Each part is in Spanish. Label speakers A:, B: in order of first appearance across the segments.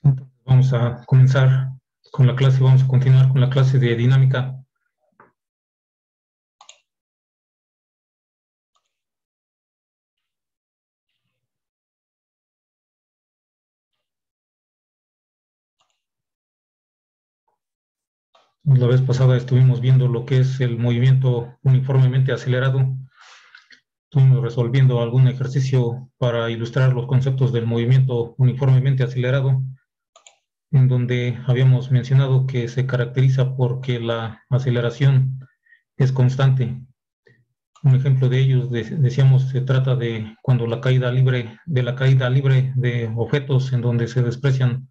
A: Entonces vamos a comenzar con la clase, vamos a continuar con la clase de dinámica. La vez pasada estuvimos viendo lo que es el movimiento uniformemente acelerado. Estuvimos resolviendo algún ejercicio para ilustrar los conceptos del movimiento uniformemente acelerado, en donde habíamos mencionado que se caracteriza porque la aceleración es constante. Un ejemplo de ellos, decíamos, se trata de cuando la caída libre de objetos, en donde se desprecian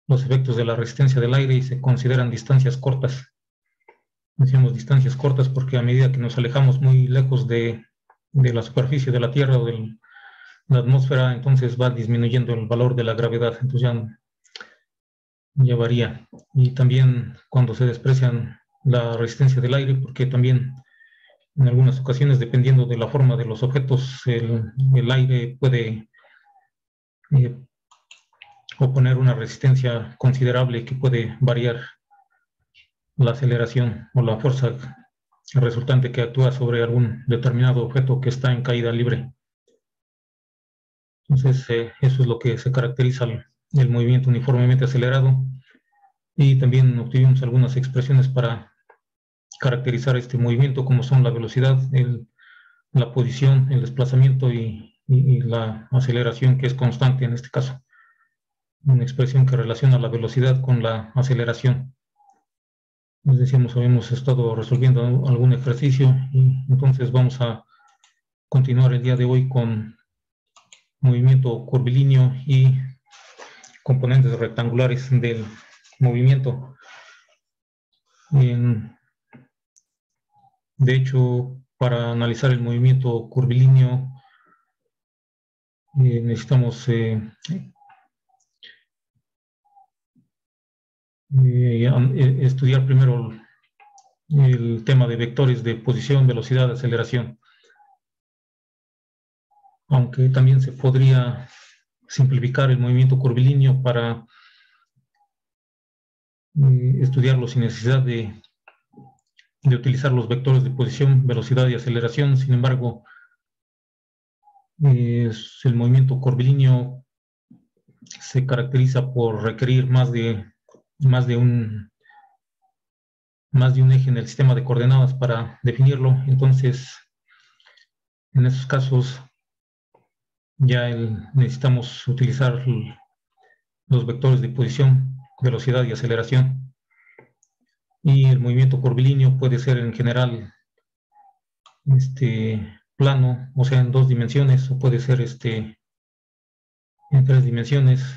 A: los efectos de la resistencia del aire y se consideran distancias cortas. Decimos distancias cortas porque a medida que nos alejamos muy lejos de la superficie de la Tierra o de la atmósfera, entonces va disminuyendo el valor de la gravedad, entonces ya varía. Y también cuando se desprecian la resistencia del aire, porque también en algunas ocasiones, dependiendo de la forma de los objetos, el aire puede eh, oponer una resistencia considerable que puede variar la aceleración o la fuerza resultante que actúa sobre algún determinado objeto que está en caída libre. Entonces, eso es lo que se caracteriza el movimiento uniformemente acelerado. Y también obtuvimos algunas expresiones para caracterizar este movimiento, como son la velocidad, la posición, el desplazamiento y la aceleración, que es constante en este caso. Una expresión que relaciona la velocidad con la aceleración. Nos decíamos, habíamos estado resolviendo algún ejercicio y entonces vamos a continuar el día de hoy con movimiento curvilíneo y componentes rectangulares del movimiento. De hecho, para analizar el movimiento curvilíneo necesitamos estudiar primero el tema de vectores de posición, velocidad, aceleración. Aunque también se podría simplificar el movimiento curvilíneo para estudiarlo sin necesidad de utilizar los vectores de posición, velocidad y aceleración. Sin embargo, el movimiento curvilíneo se caracteriza por requerir más de un, más de un eje en el sistema de coordenadas para definirlo. Entonces, en esos casos, ya necesitamos utilizar los vectores de posición, velocidad y aceleración. Y el movimiento curvilíneo puede ser en general plano, o sea, en dos dimensiones, o puede ser en tres dimensiones,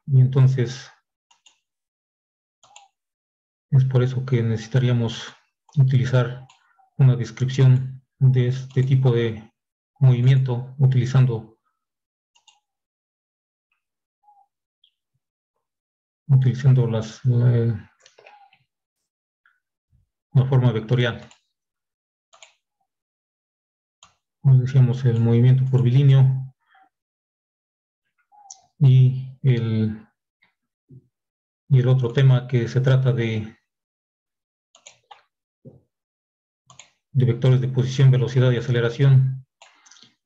A: y entonces es por eso que necesitaríamos utilizar una descripción de este tipo de movimiento utilizando la forma vectorial. Como decíamos, el movimiento curvilíneo y el otro tema que se trata de vectores de posición, velocidad y aceleración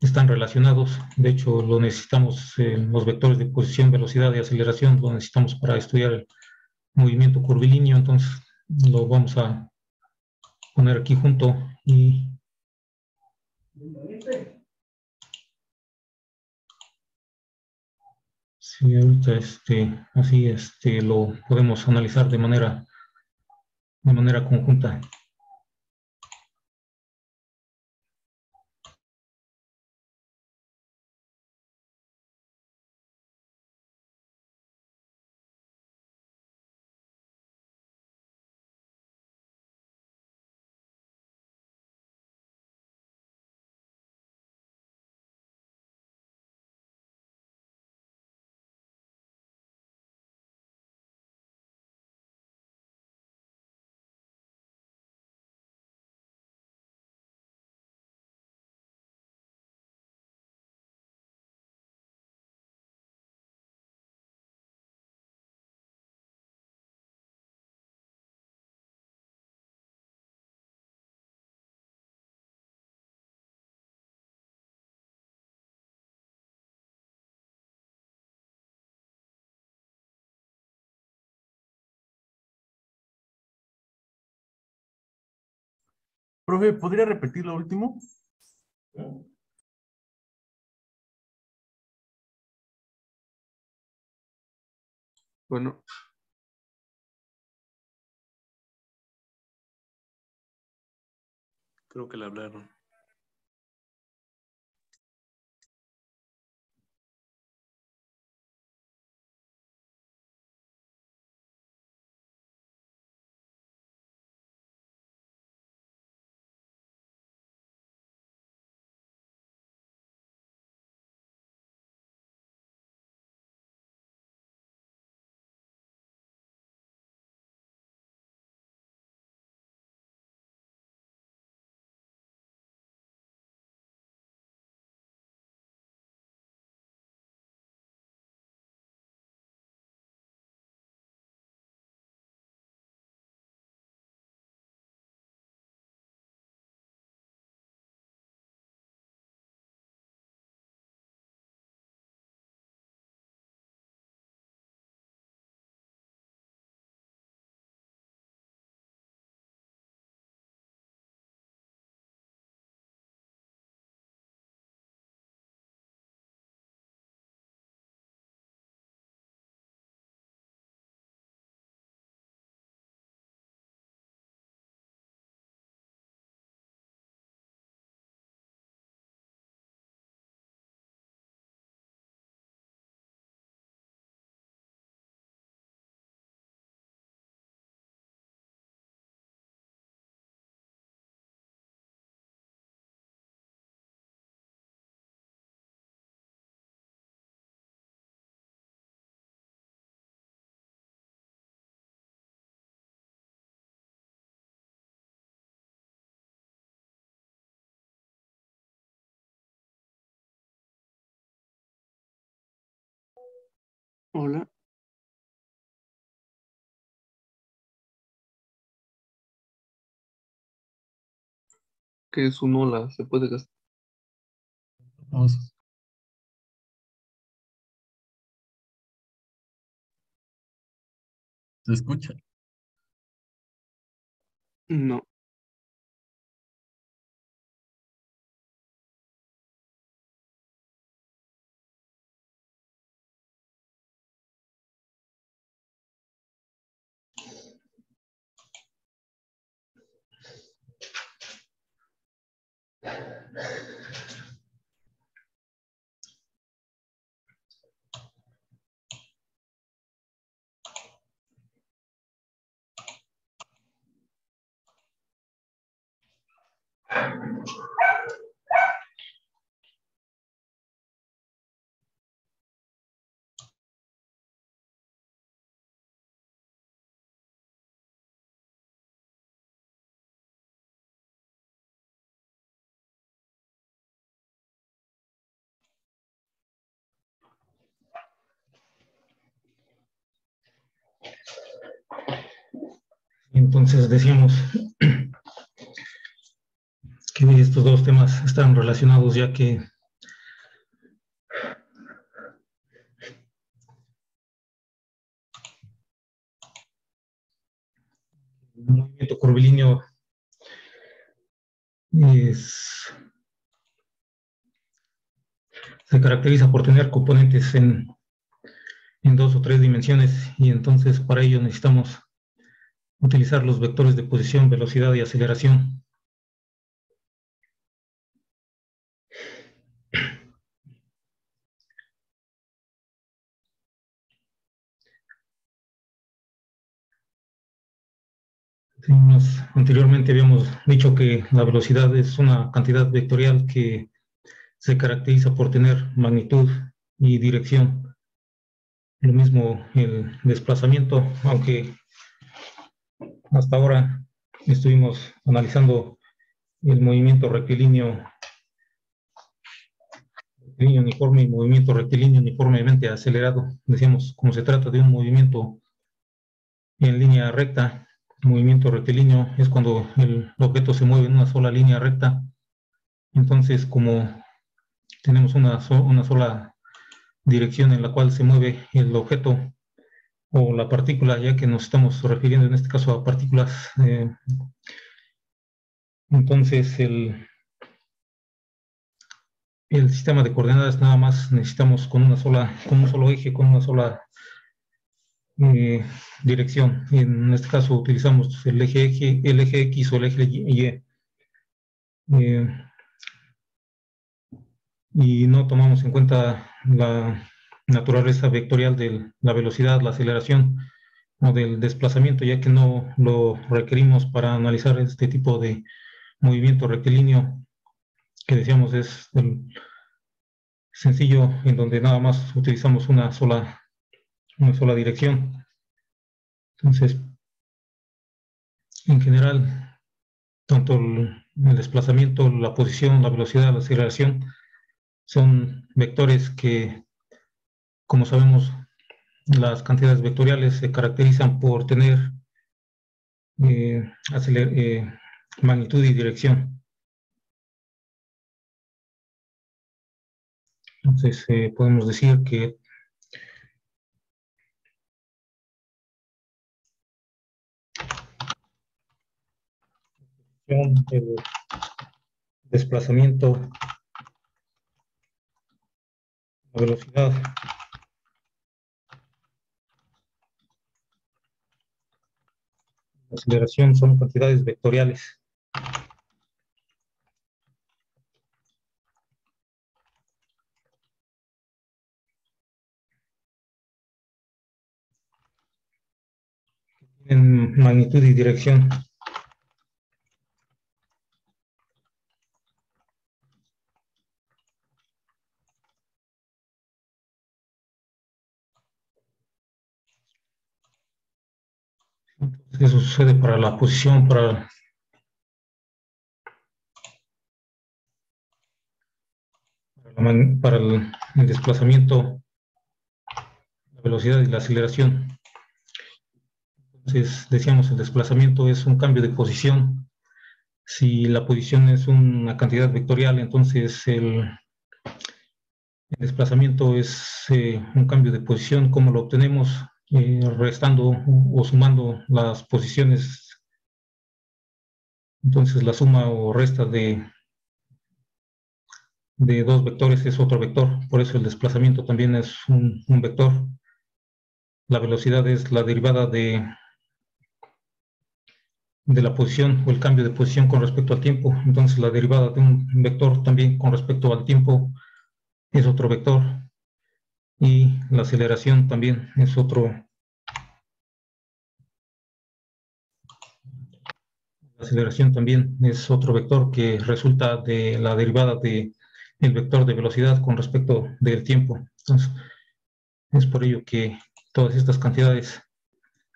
A: están relacionados. De hecho, lo necesitamos, los vectores de posición, velocidad y aceleración, lo necesitamos para estudiar el movimiento curvilíneo. Entonces, lo vamos a poner aquí junto y sí, ahorita así lo podemos analizar de manera conjunta.
B: Profe, ¿podría repetir lo último? Bueno.
C: Creo que le hablaron.
B: Hola. ¿Qué es un hola? ¿Se puede gastar?
D: ¿Se escucha?
B: No.
A: Entonces decíamos que estos dos temas están relacionados, ya que el movimiento curvilíneo se caracteriza por tener componentes en dos o tres dimensiones, y entonces para ello necesitamos utilizar los vectores de posición, velocidad y aceleración. Sí, anteriormente habíamos dicho que la velocidad es una cantidad vectorial que se caracteriza por tener magnitud y dirección. Lo mismo el desplazamiento, aunque hasta ahora estuvimos analizando el movimiento rectilíneo uniforme y movimiento rectilíneo uniformemente acelerado. Decíamos, como se trata de un movimiento en línea recta, movimiento rectilíneo es cuando el objeto se mueve en una sola línea recta. Entonces, como tenemos una sola dirección en la cual se mueve el objeto o la partícula, ya que nos estamos refiriendo en este caso a partículas Entonces, el sistema de coordenadas nada más necesitamos con un solo eje, con una sola dirección. En este caso utilizamos el eje X o el eje Y. Y no tomamos en cuenta la naturaleza vectorial de la velocidad, la aceleración o del desplazamiento, ya que no lo requerimos para analizar este tipo de movimiento rectilíneo que decíamos es el sencillo, en donde nada más utilizamos una sola dirección. Entonces, en general, tanto el desplazamiento, la posición, la velocidad, la aceleración son vectores que, como sabemos, las cantidades vectoriales se caracterizan por tener eh, magnitud y dirección. Entonces, podemos decir que el desplazamiento, la velocidad, la aceleración son cantidades vectoriales. En magnitud y dirección. Entonces, eso sucede para la posición, para el desplazamiento, la velocidad y la aceleración. Entonces, decíamos, el desplazamiento es un cambio de posición. Si la posición es una cantidad vectorial, entonces el desplazamiento es un cambio de posición. ¿Cómo lo obtenemos? Restando o sumando las posiciones. Entonces, la suma o resta de dos vectores es otro vector. Por eso el desplazamiento también es un vector. La velocidad es la derivada de la posición o el cambio de posición con respecto al tiempo. Entonces, la derivada de un vector también con respecto al tiempo es otro vector. Y la aceleración también es otro. La aceleración también es otro vector que resulta de la derivada del vector de velocidad con respecto del tiempo. Entonces, es por ello que todas estas cantidades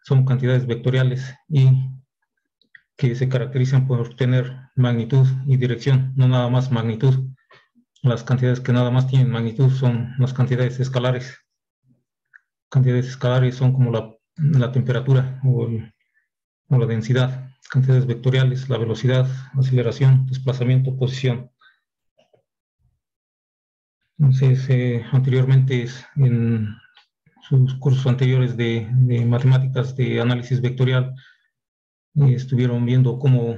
A: son cantidades vectoriales y que se caracterizan por tener magnitud y dirección, no nada más magnitud. Las cantidades que nada más tienen magnitud son las cantidades escalares. Cantidades escalares son como la temperatura o la densidad. Cantidades vectoriales, la velocidad, aceleración, desplazamiento, posición. Entonces, anteriormente, en sus cursos anteriores de matemáticas de análisis vectorial, estuvieron viendo cómo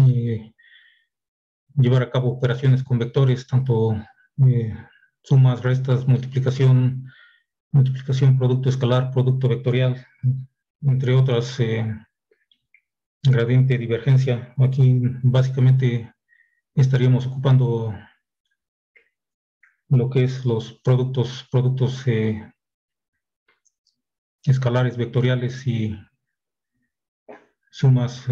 A: eh, llevar a cabo operaciones con vectores, tanto eh, sumas, restas, multiplicación, producto escalar, producto vectorial, entre otras, gradiente, divergencia. Aquí básicamente estaríamos ocupando lo que es los productos escalares, vectoriales sumas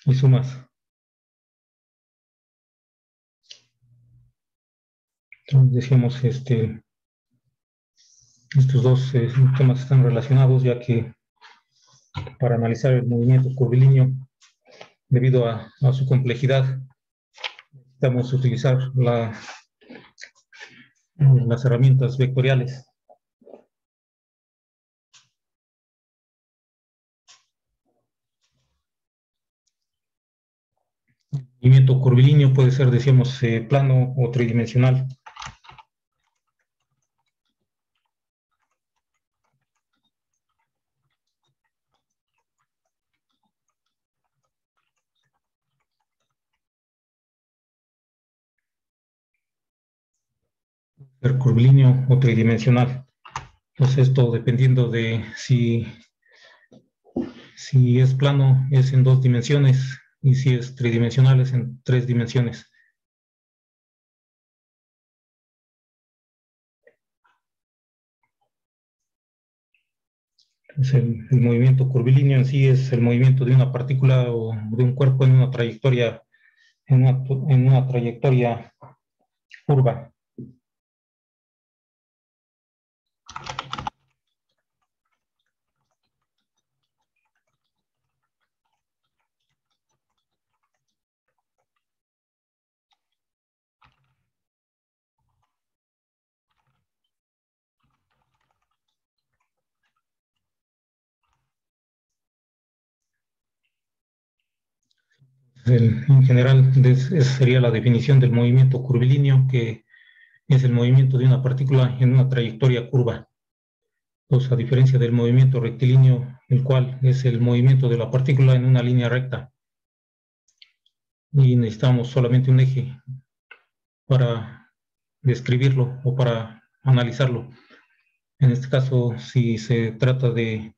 A: y sumas. Entonces decíamos, estos dos temas están relacionados, ya que para analizar el movimiento curvilíneo, debido a su complejidad, necesitamos utilizar las herramientas vectoriales. El movimiento curvilíneo puede ser, decíamos, plano o tridimensional. ser curvilíneo o tridimensional. Entonces esto dependiendo de si es plano es en 2 dimensiones y si es tridimensional es en 3 dimensiones. Entonces el movimiento curvilíneo en sí es el movimiento de una partícula o de un cuerpo en una trayectoria, en una trayectoria curva. En general, esa sería la definición del movimiento curvilíneo, que es el movimiento de una partícula en una trayectoria curva. Pues, a diferencia del movimiento rectilíneo, el cual es el movimiento de la partícula en una línea recta. Y necesitamos solamente un eje para describirlo o para analizarlo. En este caso, si se trata de,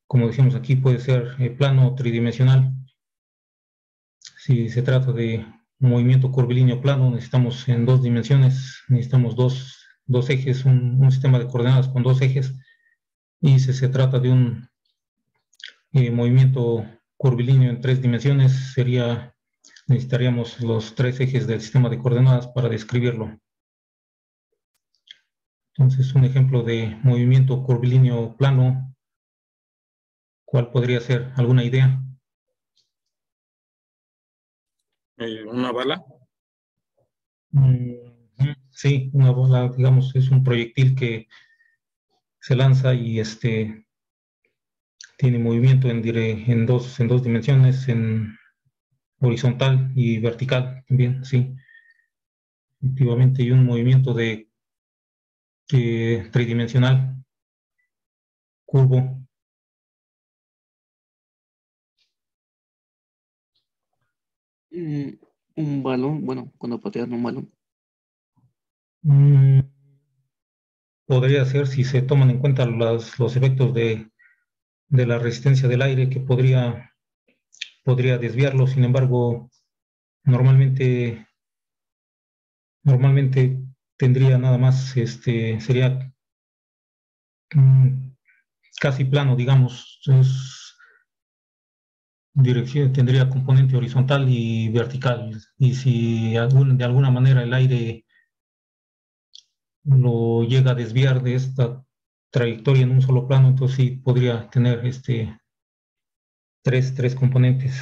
A: como decimos aquí, puede ser plano o tridimensional. Si se trata de un movimiento curvilíneo plano, necesitamos en 2 dimensiones, necesitamos dos ejes, un sistema de coordenadas con 2 ejes. Y si se trata de un movimiento curvilíneo en 3 dimensiones, necesitaríamos los 3 ejes del sistema de coordenadas para describirlo. Entonces, un ejemplo de movimiento curvilíneo plano, ¿cuál podría ser? ¿Alguna idea?
C: Una bala.
A: Sí, una bola, digamos, es un proyectil que se lanza y tiene movimiento en dos dimensiones, en horizontal y vertical también, sí. Efectivamente, y un movimiento tridimensional, curvo.
B: Mm, un balón, bueno, cuando patean un balón.
A: Mm, Podría ser si se toman en cuenta los efectos de la resistencia del aire, que podría desviarlo. Sin embargo, normalmente, normalmente tendría nada más, sería mm, casi plano, digamos. Tendría componente horizontal y vertical. Y si de alguna manera el aire lo llega a desviar de esta trayectoria en un solo plano, entonces sí podría tener tres componentes.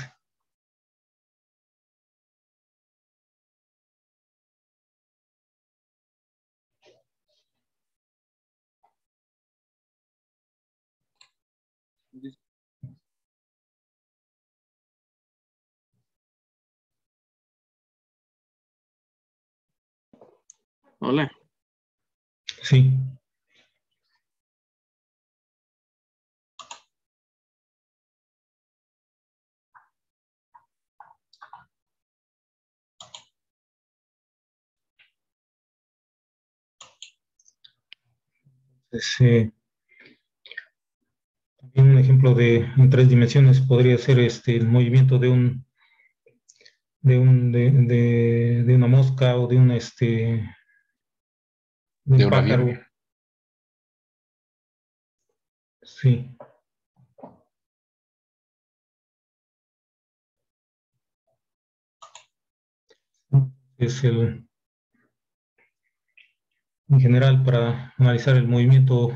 C: Hola.
A: Sí, es, también un ejemplo en 3 dimensiones podría ser el movimiento de una mosca o de
C: De
A: un
C: un
A: pájaro.
C: avión.
A: Sí, es en general, para analizar el movimiento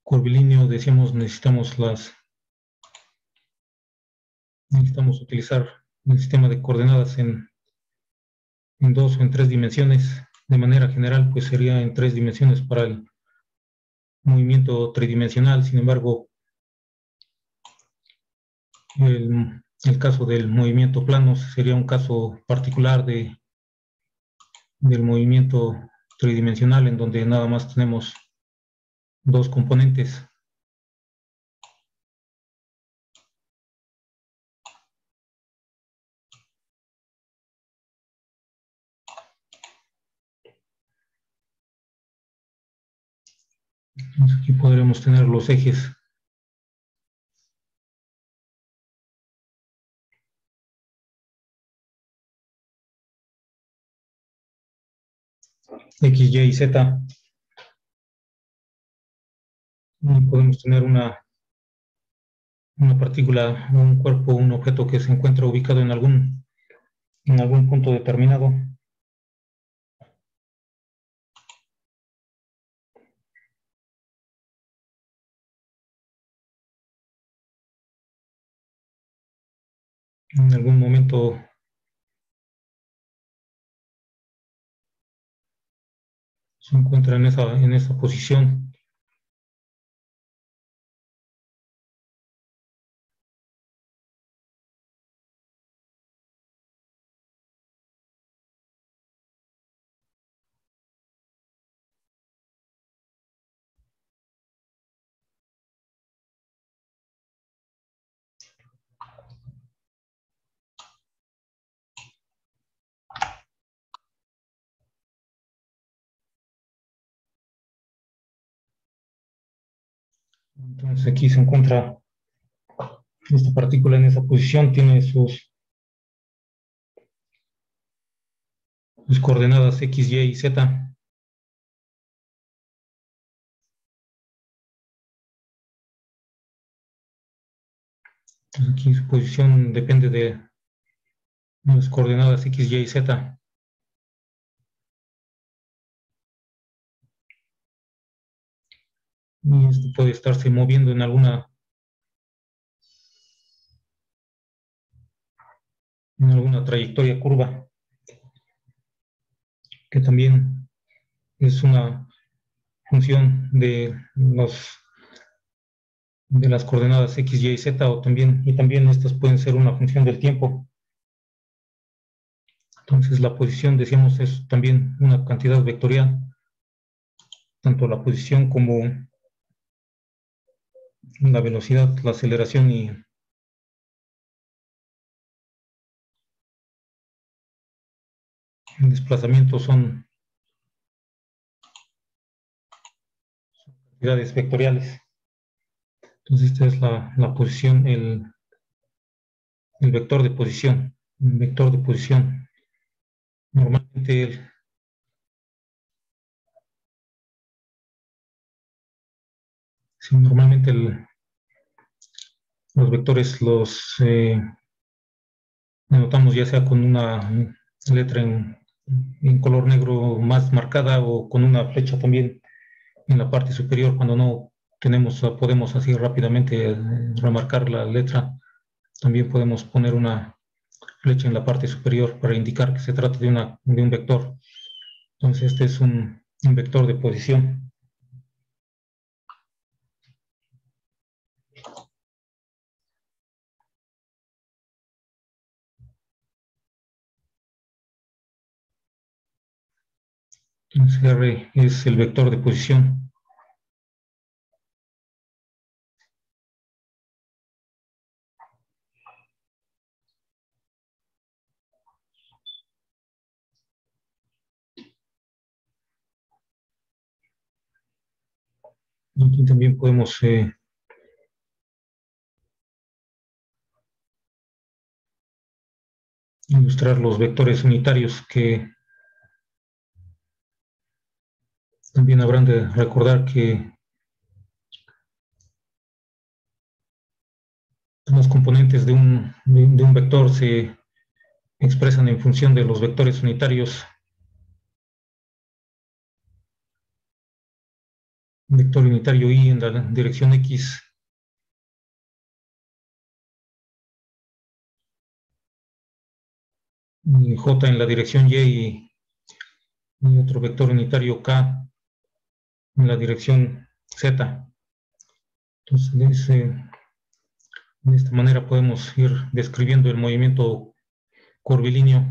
A: curvilíneo, decíamos, necesitamos utilizar el sistema de coordenadas en 2 o en 3 dimensiones. De manera general, pues sería en 3 dimensiones para el movimiento tridimensional. Sin embargo, el caso del movimiento plano sería un caso particular del movimiento tridimensional, en donde nada más tenemos 2 componentes. Entonces aquí podremos tener los ejes. X, Y y Z. Y podemos tener una partícula, un cuerpo, un objeto que se encuentra ubicado en algún punto determinado. En algún momento se encuentra en esa posición. Entonces aquí se encuentra esta partícula en esa posición, tiene sus coordenadas X, Y y Z. Entonces aquí su posición depende de las coordenadas X, Y y Z. Y esto puede estarse moviendo en alguna trayectoria curva, que también es una función de las coordenadas X, Y y Z, y también estas pueden ser una función del tiempo. Entonces la posición, decíamos, es también una cantidad vectorial, tanto la posición como la velocidad, la aceleración y el desplazamiento son cantidades vectoriales. Entonces esta es la posición, el vector de posición. Un vector de posición. Normalmente los vectores los anotamos ya sea con una letra en color negro más marcada o con una flecha también en la parte superior cuando no podemos así rápidamente remarcar la letra. También podemos poner una flecha en la parte superior para indicar que se trata de un vector. Entonces este es un vector de posición. Entonces R es el vector de posición. Aquí también podemos ilustrar los vectores unitarios, que también habrán de recordar que los componentes de un vector se expresan en función de los vectores unitarios. Vector unitario Y en la dirección X y J en la dirección Y y otro vector unitario K en la dirección Z. Entonces, de esta manera podemos ir describiendo el movimiento curvilíneo.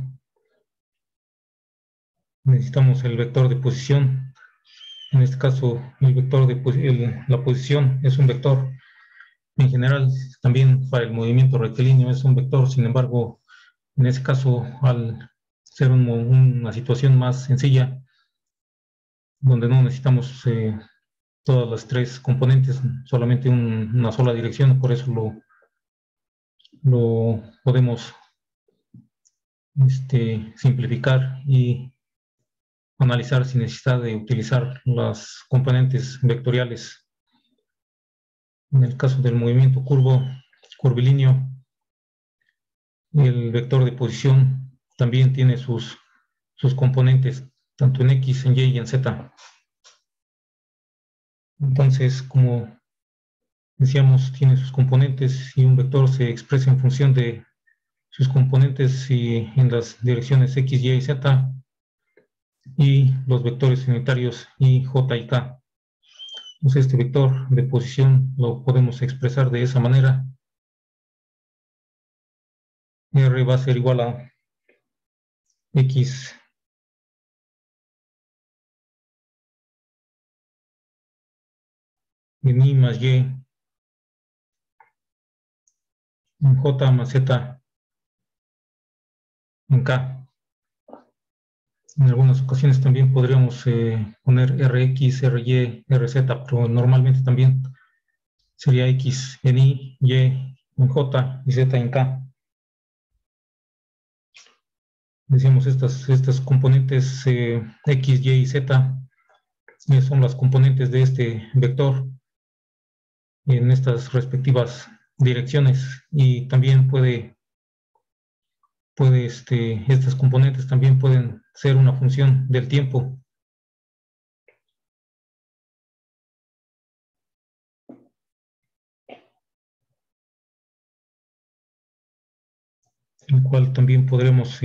A: Necesitamos el vector de posición. En este caso, la posición es un vector. En general, también para el movimiento rectilíneo es un vector. Sin embargo, en este caso, al ser una situación más sencilla, donde no necesitamos todas las tres componentes, solamente una sola dirección, por eso lo podemos simplificar y analizar sin necesidad de utilizar las componentes vectoriales. En el caso del movimiento curvilíneo, el vector de posición también tiene sus componentes, tanto en X, en Y y en Z. Entonces, como decíamos, tiene sus componentes y un vector se expresa en función de sus componentes y en las direcciones X, Y y Z, y los vectores unitarios I, J y K. Entonces, este vector de posición lo podemos expresar de esa manera. R va a ser igual a X en I más Y en J más Z en K. En algunas ocasiones también podríamos poner Rx, Ry, Rz, pero normalmente también sería X en I, Y en J y Z en K. Decíamos estas componentes X, Y y Z son las componentes de este vector en estas respectivas direcciones, y también estas componentes también pueden ser una función del tiempo. El cual también podremos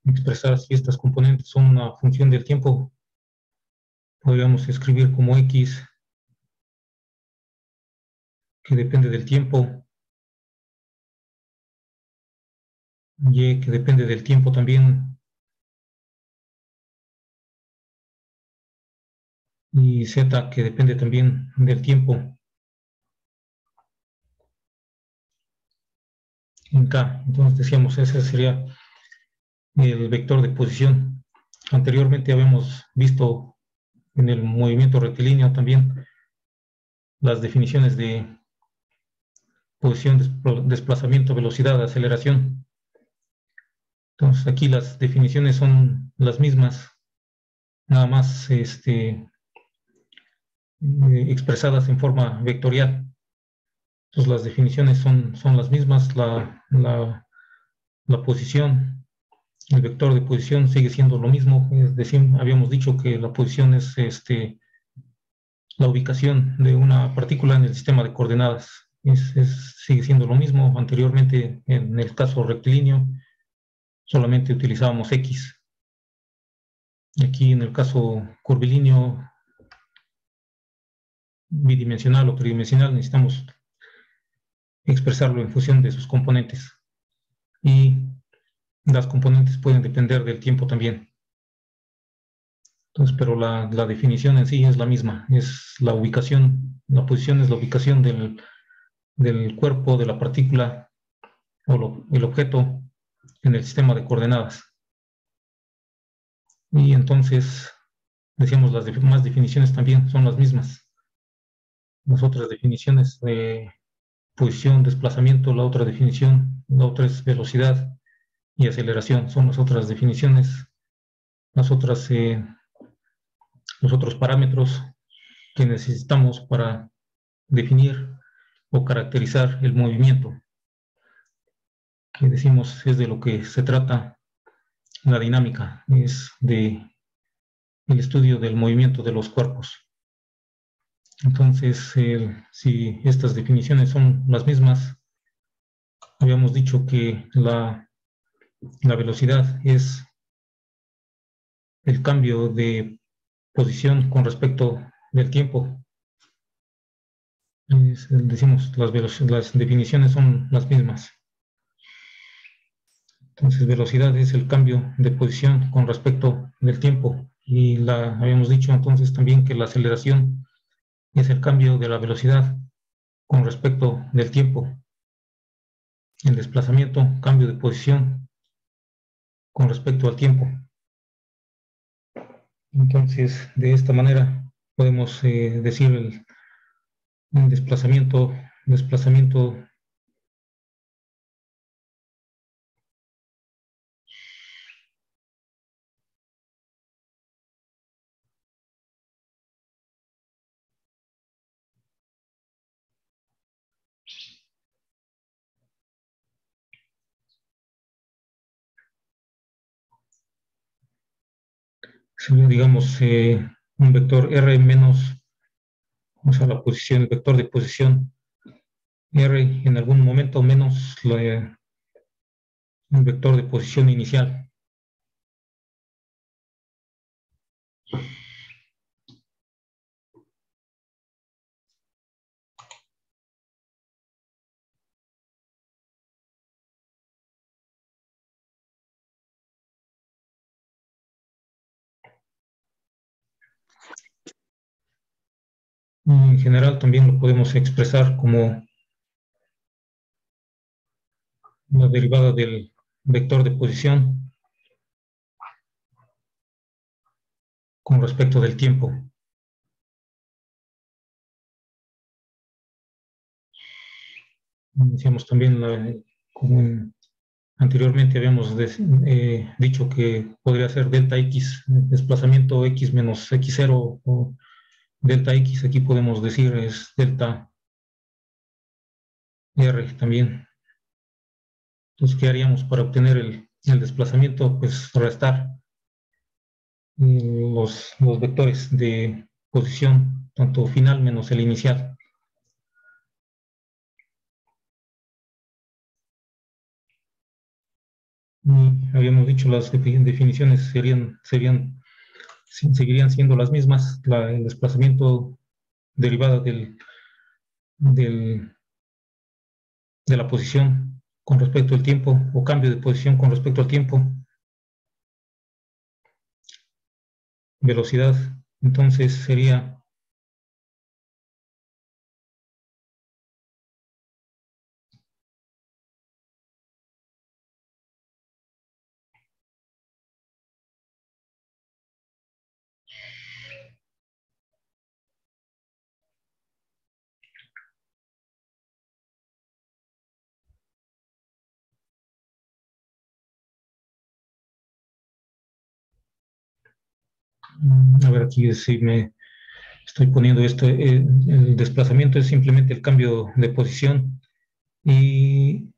A: expresar si estas componentes son una función del tiempo. Podríamos escribir como X, que depende del tiempo, Y, que depende del tiempo también, y Z, que depende también del tiempo en K. Entonces decíamos, ese sería el vector de posición. Anteriormente habíamos visto en el movimiento rectilíneo también las definiciones de posición, desplazamiento, velocidad, aceleración. Entonces aquí las definiciones son las mismas, nada más expresadas en forma vectorial. Entonces las definiciones son las mismas, la posición, el vector de posición sigue siendo lo mismo. Es decir, habíamos dicho que la posición es la ubicación de una partícula en el sistema de coordenadas. Sigue siendo lo mismo. Anteriormente, en el caso rectilíneo, solamente utilizábamos X. Aquí en el caso curvilíneo, bidimensional o tridimensional, necesitamos expresarlo en función de sus componentes. Y las componentes pueden depender del tiempo también. Entonces, pero la definición en sí es la misma, es la ubicación, la posición es la ubicación del cuerpo, de la partícula o el objeto en el sistema de coordenadas. Y entonces, decíamos, las demás definiciones también son las mismas. Las otras definiciones de posición, desplazamiento, la otra definición, la otra es velocidad y aceleración, son las otras definiciones, los otros parámetros que necesitamos para definir o caracterizar el movimiento, que decimos es de lo que se trata la dinámica, es de el estudio del movimiento de los cuerpos. Entonces, si estas definiciones son las mismas, habíamos dicho que la velocidad es el cambio de posición con respecto del tiempo. Decimos, las definiciones son las mismas. Entonces, velocidad es el cambio de posición con respecto del tiempo. Y habíamos dicho entonces también que la aceleración es el cambio de la velocidad con respecto del tiempo. El desplazamiento, cambio de posición con respecto al tiempo. Entonces, de esta manera podemos decir el desplazamiento sería, digamos, un vector R menos, vamos a la posición, el vector de posición R en algún momento menos el vector de posición inicial. En general también lo podemos expresar como la derivada del vector de posición con respecto del tiempo. Decíamos también, como anteriormente habíamos dicho que podría ser delta X, desplazamiento X menos X0 o delta X, aquí podemos decir es delta R también. Entonces, ¿qué haríamos para obtener el desplazamiento? Pues restar los vectores de posición, tanto final menos el inicial. Y habíamos dicho las definiciones seguirían siendo las mismas. El desplazamiento derivada del, de la posición con respecto al tiempo o cambio de posición con respecto al tiempo. Velocidad, entonces sería a ver aquí si me estoy poniendo esto, el desplazamiento es simplemente el cambio de posición y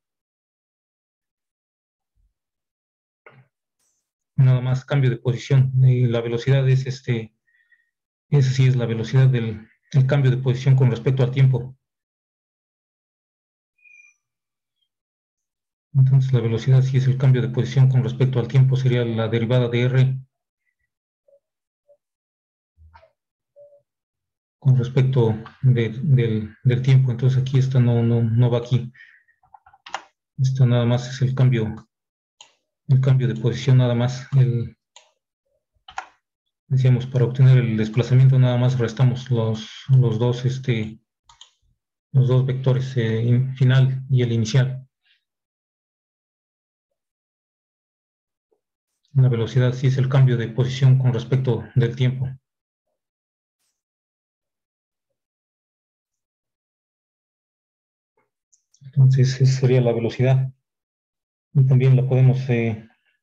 A: nada más cambio de posición. Y la velocidad es esa sí es la velocidad del el cambio de posición con respecto al tiempo. Entonces la velocidad sí es el cambio de posición con respecto al tiempo, sería la derivada de R con respecto del tiempo. Entonces aquí esta no va aquí. Esto nada más es el cambio de posición, nada más. Decíamos, para obtener el desplazamiento nada más restamos los dos vectores, final y el inicial. La velocidad sí es el cambio de posición con respecto del tiempo. Entonces, esa sería la velocidad. Y también la podemos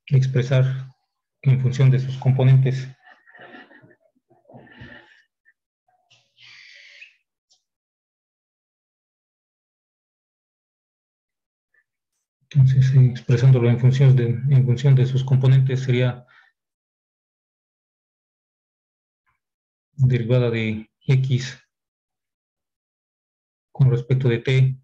A: expresar en función de sus componentes. Entonces, expresándolo en función de sus componentes sería derivada de X con respecto de T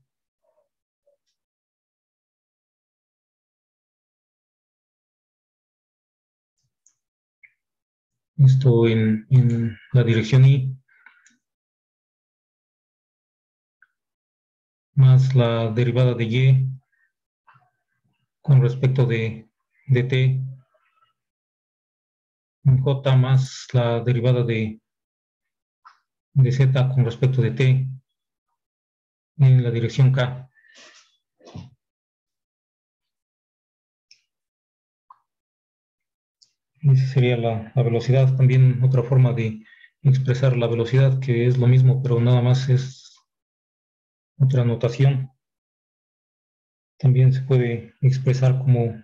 A: esto en la dirección Y, más la derivada de Y con respecto de T, en J más la derivada de Z con respecto de T en la dirección K. Esa sería la velocidad. También otra forma de expresar la velocidad, que es lo mismo, pero nada más es otra notación. También se puede expresar como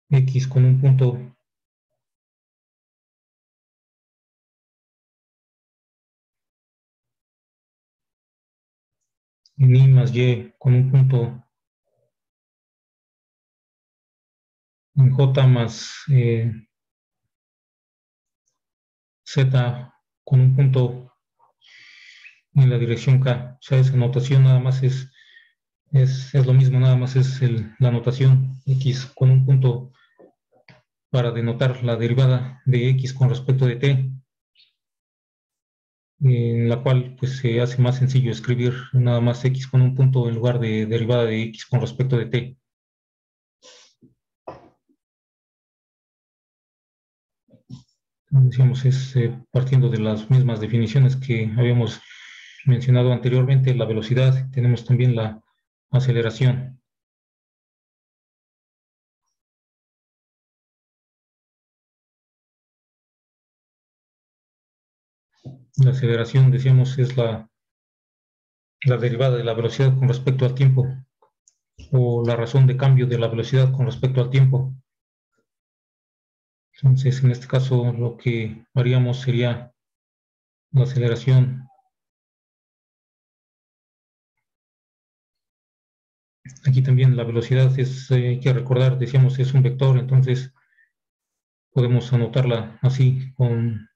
A: X con un punto en Y más Y con un punto en J más Z con un punto en la dirección K. O sea, esa notación nada más es lo mismo, nada más es la notación X con un punto para denotar la derivada de X con respecto de T, en la cual pues se hace más sencillo escribir nada más X con un punto en lugar de derivada de X con respecto de T. Decíamos, es partiendo de las mismas definiciones que habíamos mencionado anteriormente, la velocidad, tenemos también la aceleración. La aceleración, decíamos, es la derivada de la velocidad con respecto al tiempo, o la razón de cambio de la velocidad con respecto al tiempo. Entonces, en este caso, lo que haríamos sería la aceleración. Aquí también la velocidad es, hay que recordar, decíamos, es un vector, entonces podemos anotarla así con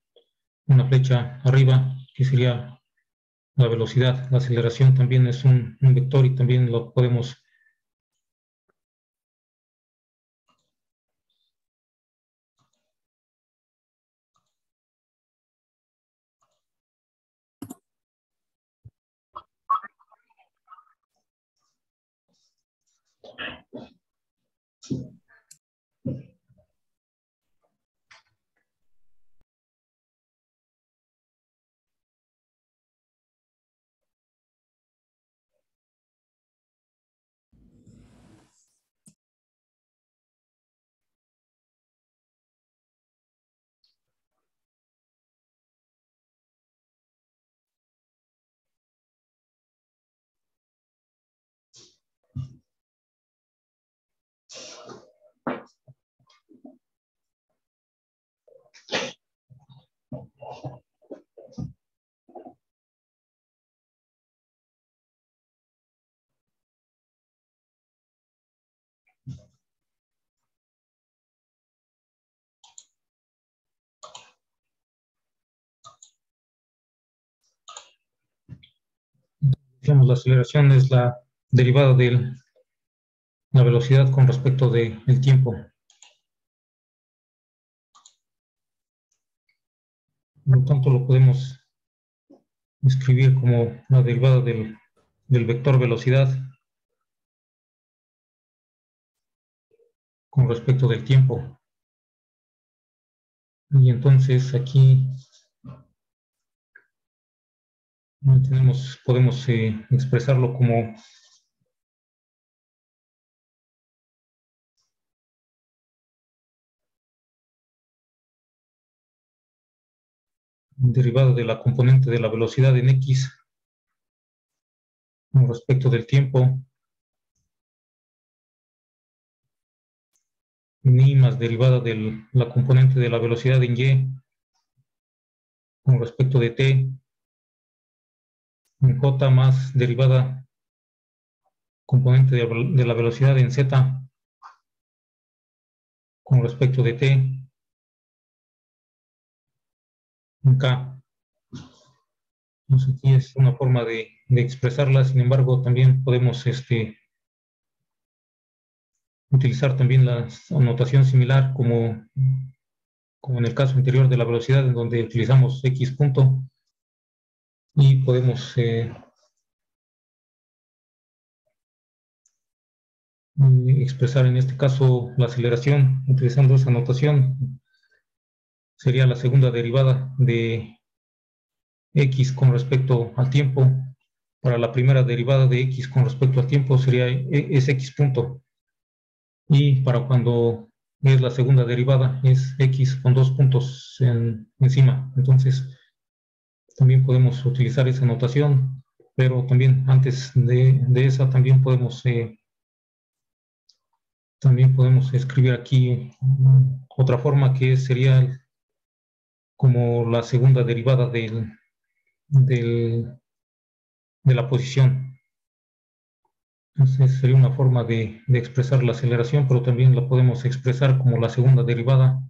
A: una flecha arriba, que sería la velocidad. La aceleración también es un vector y también lo podemos digamos, la aceleración es la derivada de la velocidad con respecto del tiempo. Por lo tanto, lo podemos escribir como la derivada del vector velocidad con respecto del tiempo. Y entonces aquí podemos expresarlo como derivada de la componente de la velocidad en X con respecto del tiempo, en Y más derivada de la componente de la velocidad en Y con respecto de T, en J más derivada componente de la velocidad en Z con respecto de T, en K. Entonces, aquí es una forma de expresarla. Sin embargo, también podemos utilizar también la notación similar como en el caso anterior de la velocidad, en donde utilizamos X punto y podemos expresar en este caso la aceleración utilizando esa notación. Sería la segunda derivada de X con respecto al tiempo. Para la primera derivada de X con respecto al tiempo sería es X punto. Y para cuando es la segunda derivada, es x con dos puntos encima. Entonces, también podemos utilizar esa notación, pero también antes de esa también podemos escribir aquí otra forma que sería como la segunda derivada de la posición. Entonces sería una forma de expresar la aceleración, pero también la podemos expresar como la segunda derivada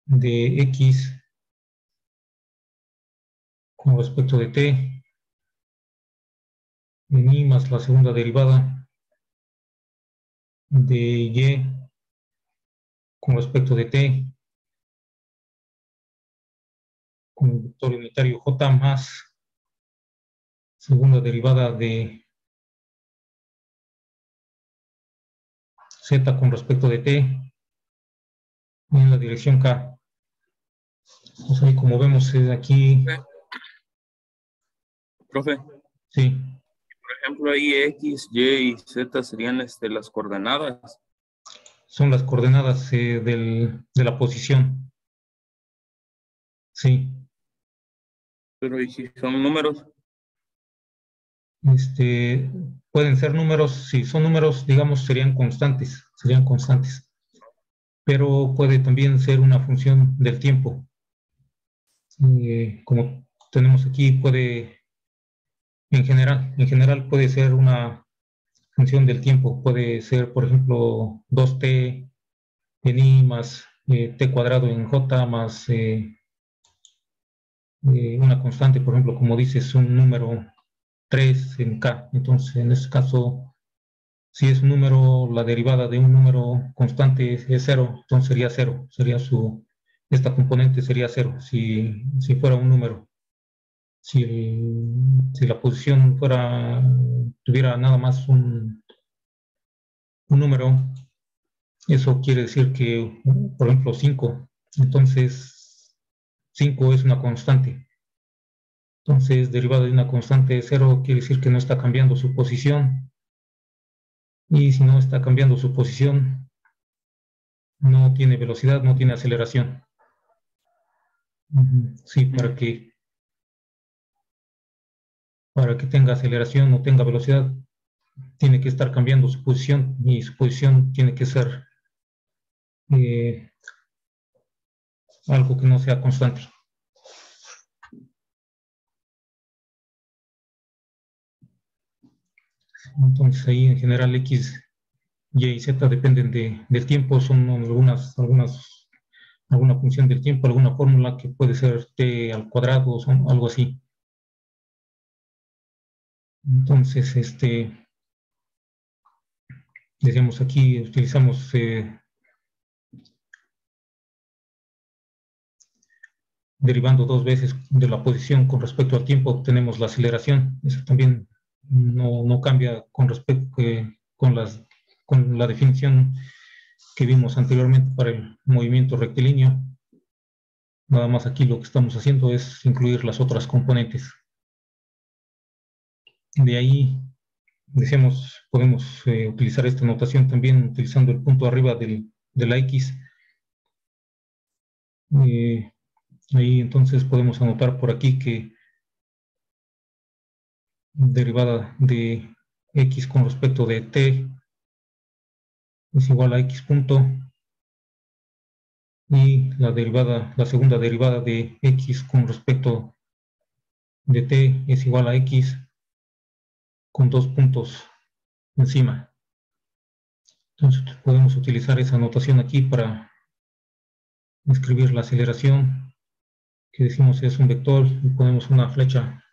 A: de x con respecto de t en y más la segunda derivada de y con respecto de t con el vector unitario j más segunda derivada de z con respecto de t en la dirección k. Pues ahí como vemos aquí,
C: Profe,
A: sí,
C: por ejemplo, ahí X, Y y Z serían las coordenadas.
A: son las coordenadas de la posición. Sí,
C: Pero ¿y si son números?
A: pueden ser números, si son números, digamos, serían constantes, pero puede también ser una función del tiempo. Como tenemos aquí, en general puede ser una función del tiempo, puede ser, por ejemplo, 2t en i más t cuadrado en j más una constante, por ejemplo, como dices, un número 3 en k. Entonces, en este caso, si es un número, la derivada de un número constante es 0, entonces sería 0, esta componente sería 0 si fuera un número. Si la posición tuviera nada más un número, eso quiere decir que, por ejemplo, 5, entonces 5 es una constante. Entonces, derivada de una constante de 0 quiere decir que no está cambiando su posición. Y si no está cambiando su posición, no tiene velocidad, no tiene aceleración. Sí, para que tenga aceleración o tenga velocidad, tiene que estar cambiando su posición y su posición tiene que ser algo que no sea constante. Entonces ahí en general X, Y y Z dependen del tiempo, son alguna función del tiempo, alguna fórmula que puede ser t al cuadrado o algo así. Entonces, decíamos aquí, utilizamos derivando dos veces de la posición con respecto al tiempo, obtenemos la aceleración. Eso también no cambia con respecto con la definición que vimos anteriormente para el movimiento rectilíneo. Nada más aquí lo que estamos haciendo es incluir las otras componentes. De ahí, decíamos, podemos utilizar esta notación también utilizando el punto arriba de la X. Ahí entonces podemos anotar por aquí que derivada de X con respecto de t es igual a X punto y la segunda derivada de X con respecto de t es igual a X con dos puntos encima. Entonces podemos utilizar esa notación aquí para escribir la aceleración, que decimos es un vector, y ponemos una flecha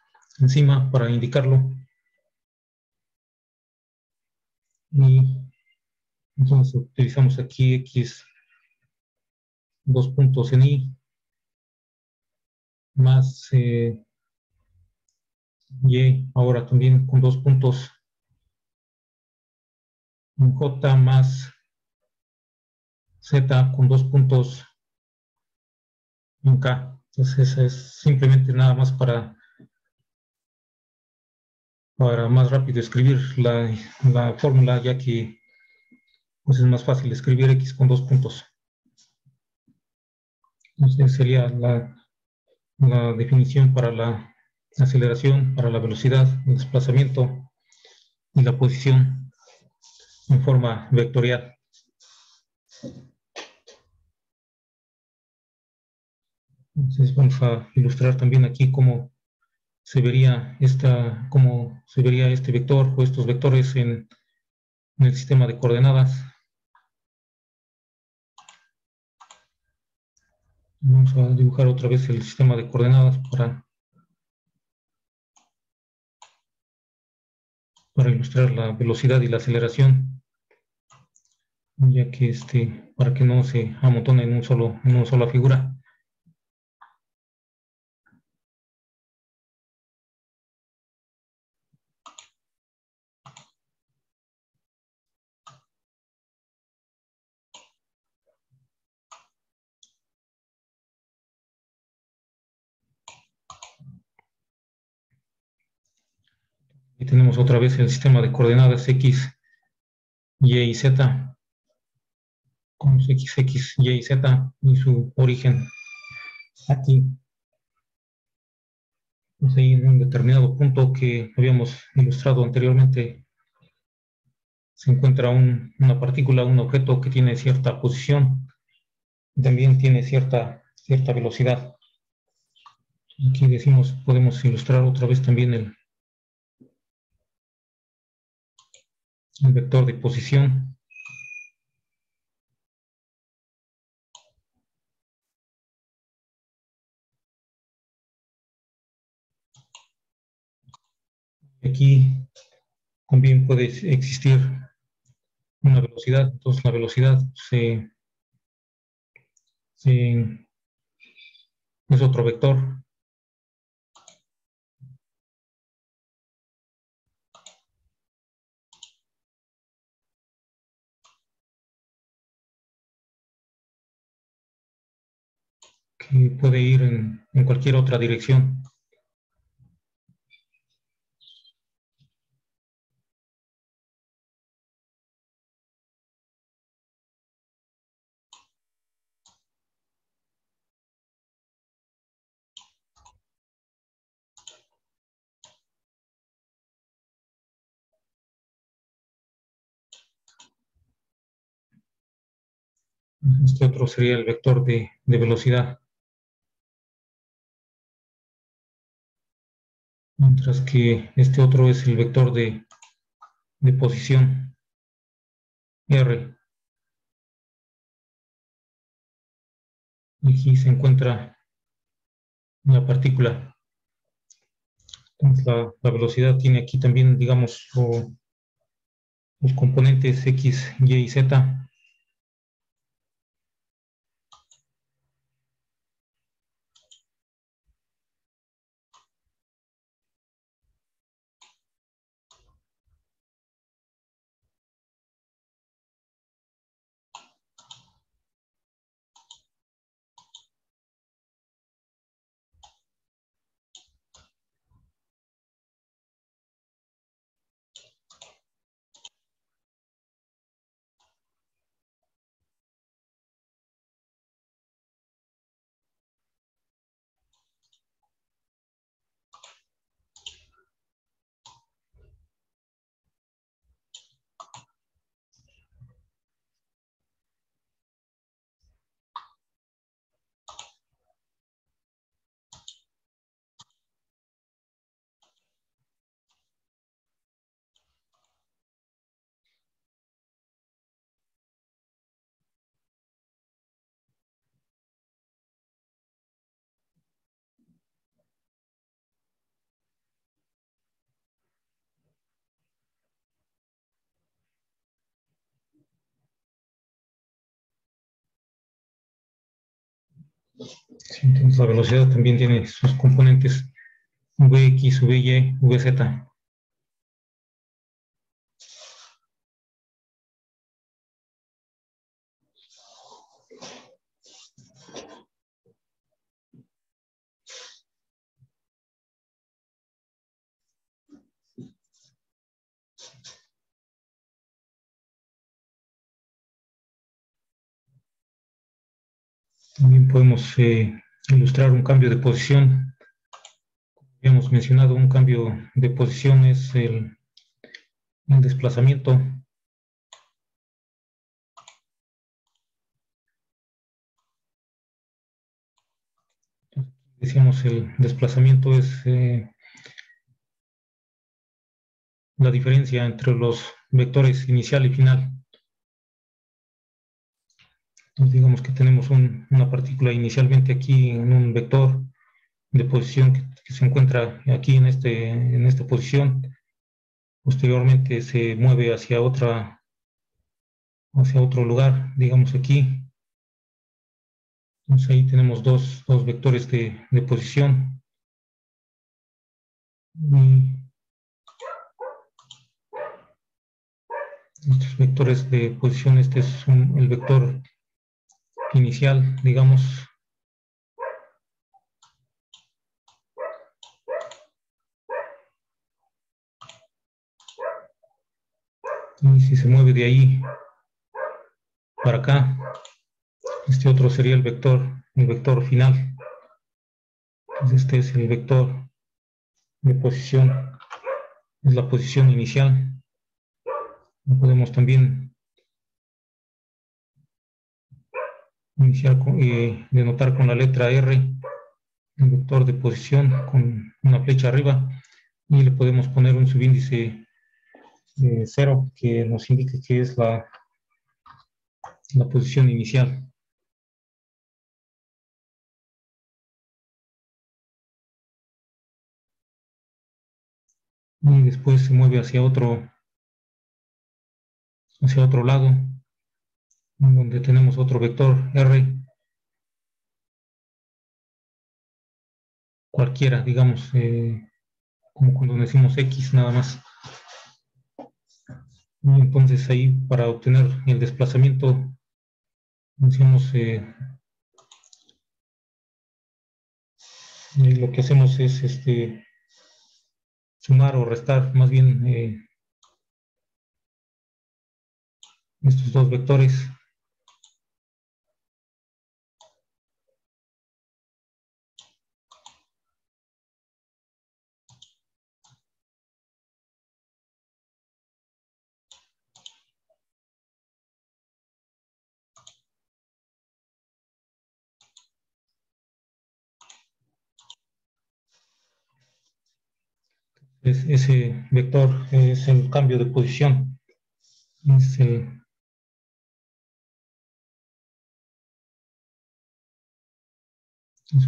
A: encima para indicarlo. Y entonces utilizamos aquí X, dos puntos en Y, más Y, ahora también con dos puntos en J, más Z con dos puntos en K. Entonces esa es simplemente nada más para más rápido escribir la fórmula, ya que pues es más fácil escribir x con 2 puntos. Entonces sería la definición para la aceleración, para la velocidad, el desplazamiento y la posición en forma vectorial. Entonces vamos a ilustrar también aquí cómo se vería este vector o estos vectores en el sistema de coordenadas. Vamos a dibujar otra vez el sistema de coordenadas para ilustrar la velocidad y la aceleración, ya que para que no se amontone en una sola figura. Y tenemos otra vez el sistema de coordenadas x, y y z, con los x, y y z y su origen aquí. Pues ahí en un determinado punto que habíamos ilustrado anteriormente se encuentra una partícula, un objeto que tiene cierta posición, también tiene cierta velocidad. Aquí podemos ilustrar otra vez también el vector de posición. Aquí también puede existir una velocidad, entonces la velocidad es otro vector. Que puede ir en cualquier otra dirección. Este otro sería el vector de velocidad. Mientras que este otro es el vector de posición, R. Y aquí se encuentra la partícula. Entonces la velocidad tiene aquí también, digamos, los componentes x, y y z. Sí, entonces la velocidad también tiene sus componentes vx, vy, vz. También podemos ilustrar un cambio de posición. Como habíamos mencionado, un cambio de posición es el desplazamiento. Decíamos, el desplazamiento es la diferencia entre los vectores inicial y final. Entonces, digamos que tenemos una partícula inicialmente aquí en un vector de posición que se encuentra aquí en esta posición. Posteriormente se mueve hacia otro lugar, digamos aquí. Entonces ahí tenemos dos vectores de posición. Y estos vectores de posición, este es el vector inicial, digamos. Y si se mueve de ahí para acá, este otro sería el vector final. Entonces este es el vector de posición, es la posición inicial. Lo podemos también denotar con la letra R, el vector de posición con una flecha arriba, y le podemos poner un subíndice 0 que nos indique que es la posición inicial. Y después se mueve hacia otro lado, donde tenemos otro vector R, cualquiera, digamos, como cuando decimos X nada más. Y entonces ahí, para obtener el desplazamiento, decimos, lo que hacemos es sumar o restar más bien estos dos vectores. Ese vector es el cambio de posición. Es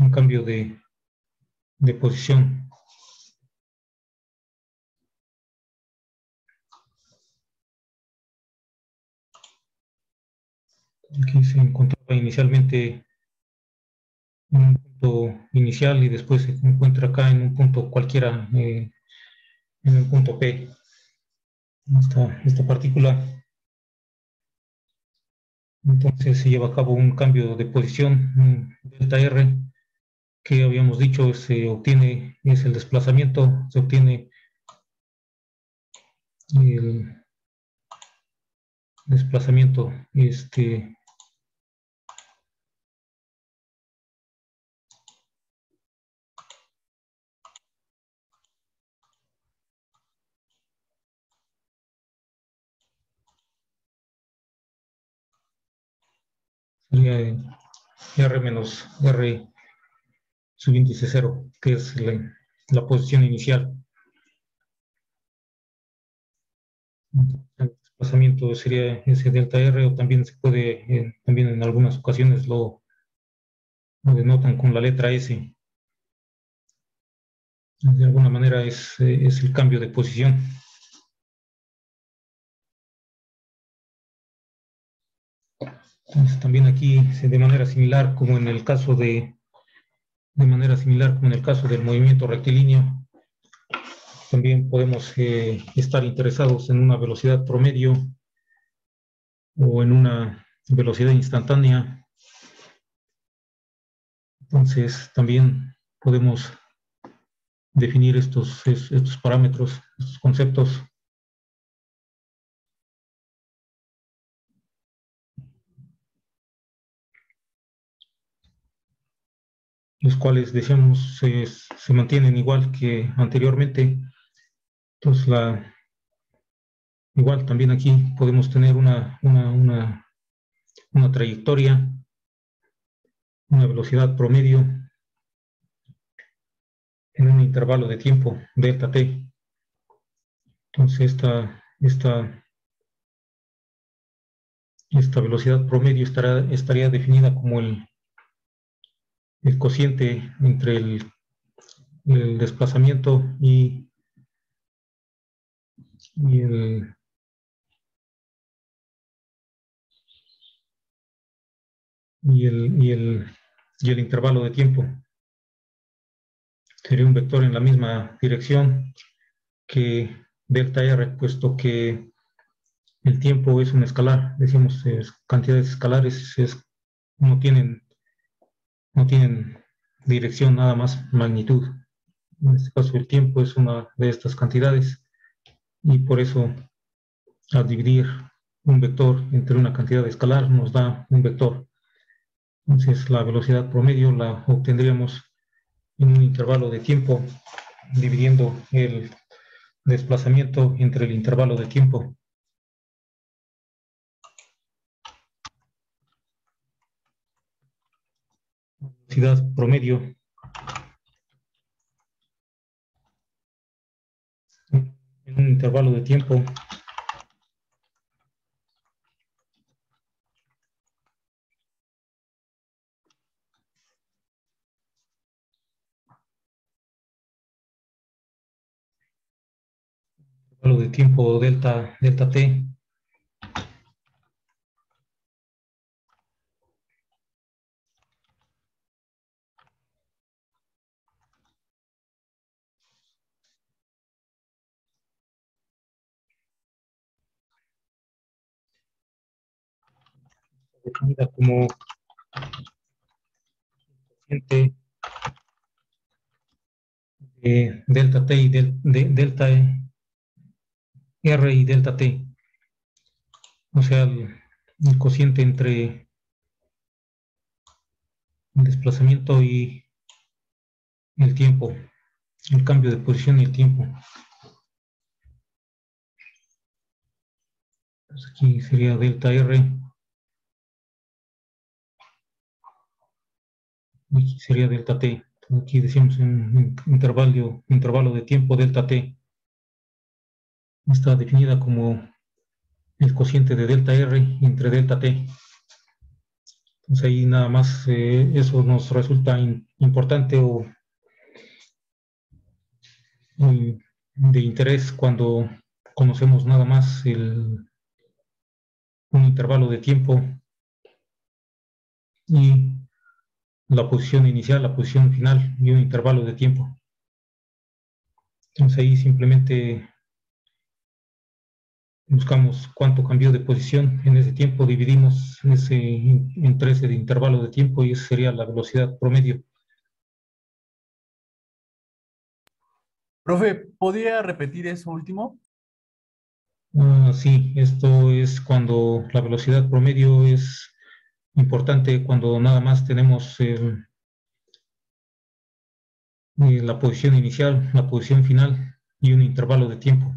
A: un cambio de posición. Aquí se encontraba inicialmente en un punto inicial y después se encuentra acá en un punto cualquiera, en el punto P. Esta partícula. Entonces se lleva a cabo un cambio de posición, un delta R, que habíamos dicho se obtiene, es el desplazamiento, se obtiene el desplazamiento sería R menos R subíndice 0, que es la posición inicial. El desplazamiento sería ese delta R, o también se puede, también en algunas ocasiones lo denotan con la letra S. De alguna manera es el cambio de posición. Entonces, también aquí, de manera similar como en el caso del movimiento rectilíneo, también podemos estar interesados en una velocidad promedio o en una velocidad instantánea. Entonces, también podemos definir estos parámetros, estos conceptos. los cuales decíamos se mantienen igual que anteriormente. Entonces, igual también aquí podemos tener una trayectoria, una velocidad promedio en un intervalo de tiempo, delta t. Entonces, esta velocidad promedio estaría definida como el cociente entre el desplazamiento y el, y el, y el, y el intervalo de tiempo. Sería un vector en la misma dirección que delta R, puesto que el tiempo es un escalar. Decimos cantidades escalares no tienen dirección, nada más magnitud. En este caso, el tiempo es una de estas cantidades, y por eso, al dividir un vector entre una cantidad escalar, nos da un vector. Entonces, la velocidad promedio la obtendríamos en un intervalo de tiempo, dividiendo el desplazamiento entre el intervalo de tiempo. Velocidad promedio en un intervalo de tiempo delta t. Definida como cociente de delta t y delta r y delta t. O sea, el cociente entre el desplazamiento y el tiempo, el cambio de posición y el tiempo. Entonces, aquí sería delta r, y aquí sería delta t. Entonces, aquí decimos un intervalo de tiempo delta t. Está definida como el cociente de delta r entre delta t. Entonces ahí nada más eso nos resulta importante o de interés cuando conocemos nada más un intervalo de tiempo y la posición inicial, la posición final y un intervalo de tiempo. Entonces ahí simplemente buscamos cuánto cambió de posición en ese tiempo, dividimos entre ese intervalo de tiempo y esa sería la velocidad promedio.
D: Profe, ¿podría repetir eso último?
A: Sí, esto es cuando la velocidad promedio es importante, cuando nada más tenemos la posición inicial, la posición final y un intervalo de tiempo.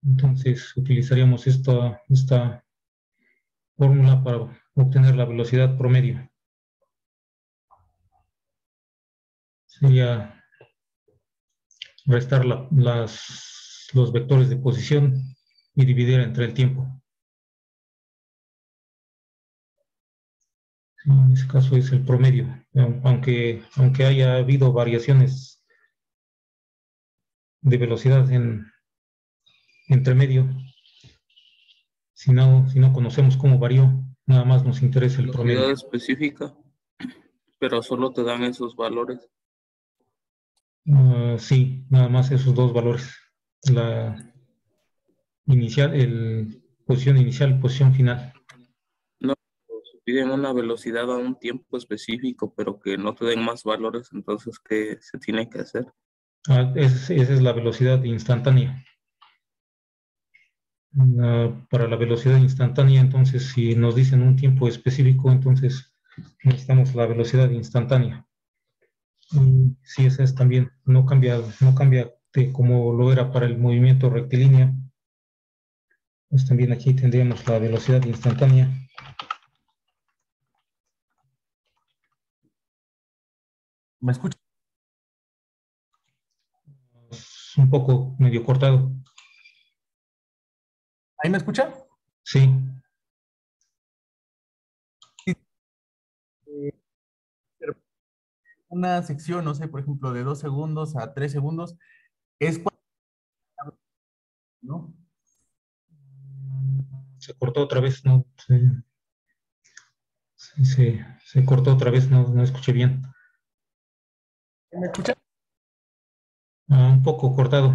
A: Entonces utilizaríamos esta fórmula para obtener la velocidad promedio. Sería restar los vectores de posición y dividir entre el tiempo. En ese caso es el promedio, aunque haya habido variaciones de velocidad entre medio. Si no conocemos cómo varió, nada más nos interesa el
C: Velocidad
A: promedio.
C: específica, pero solo te dan esos valores.
A: Sí, nada más esos dos valores. La inicial, posición inicial, posición final.
C: No, si piden una velocidad a un tiempo específico, pero que no te den más valores, entonces, ¿qué se tiene que hacer?
A: Esa es la velocidad instantánea. Para la velocidad instantánea, entonces, si nos dicen un tiempo específico, entonces necesitamos la velocidad instantánea. Y si esa es también, no cambia de como lo era para el movimiento rectilíneo, pues también aquí tendríamos la velocidad instantánea.
D: ¿Me escucha?
A: Es un poco medio cortado.
D: ¿Ahí me escucha?
A: Sí,
D: Eh, pero una sección, no sé, por ejemplo, de 2 segundos a 3 segundos, es cuando, ¿no?
A: se cortó otra vez, no, se cortó otra vez, no, no escuché bien.
D: ¿Me escucha?
A: Un poco cortado.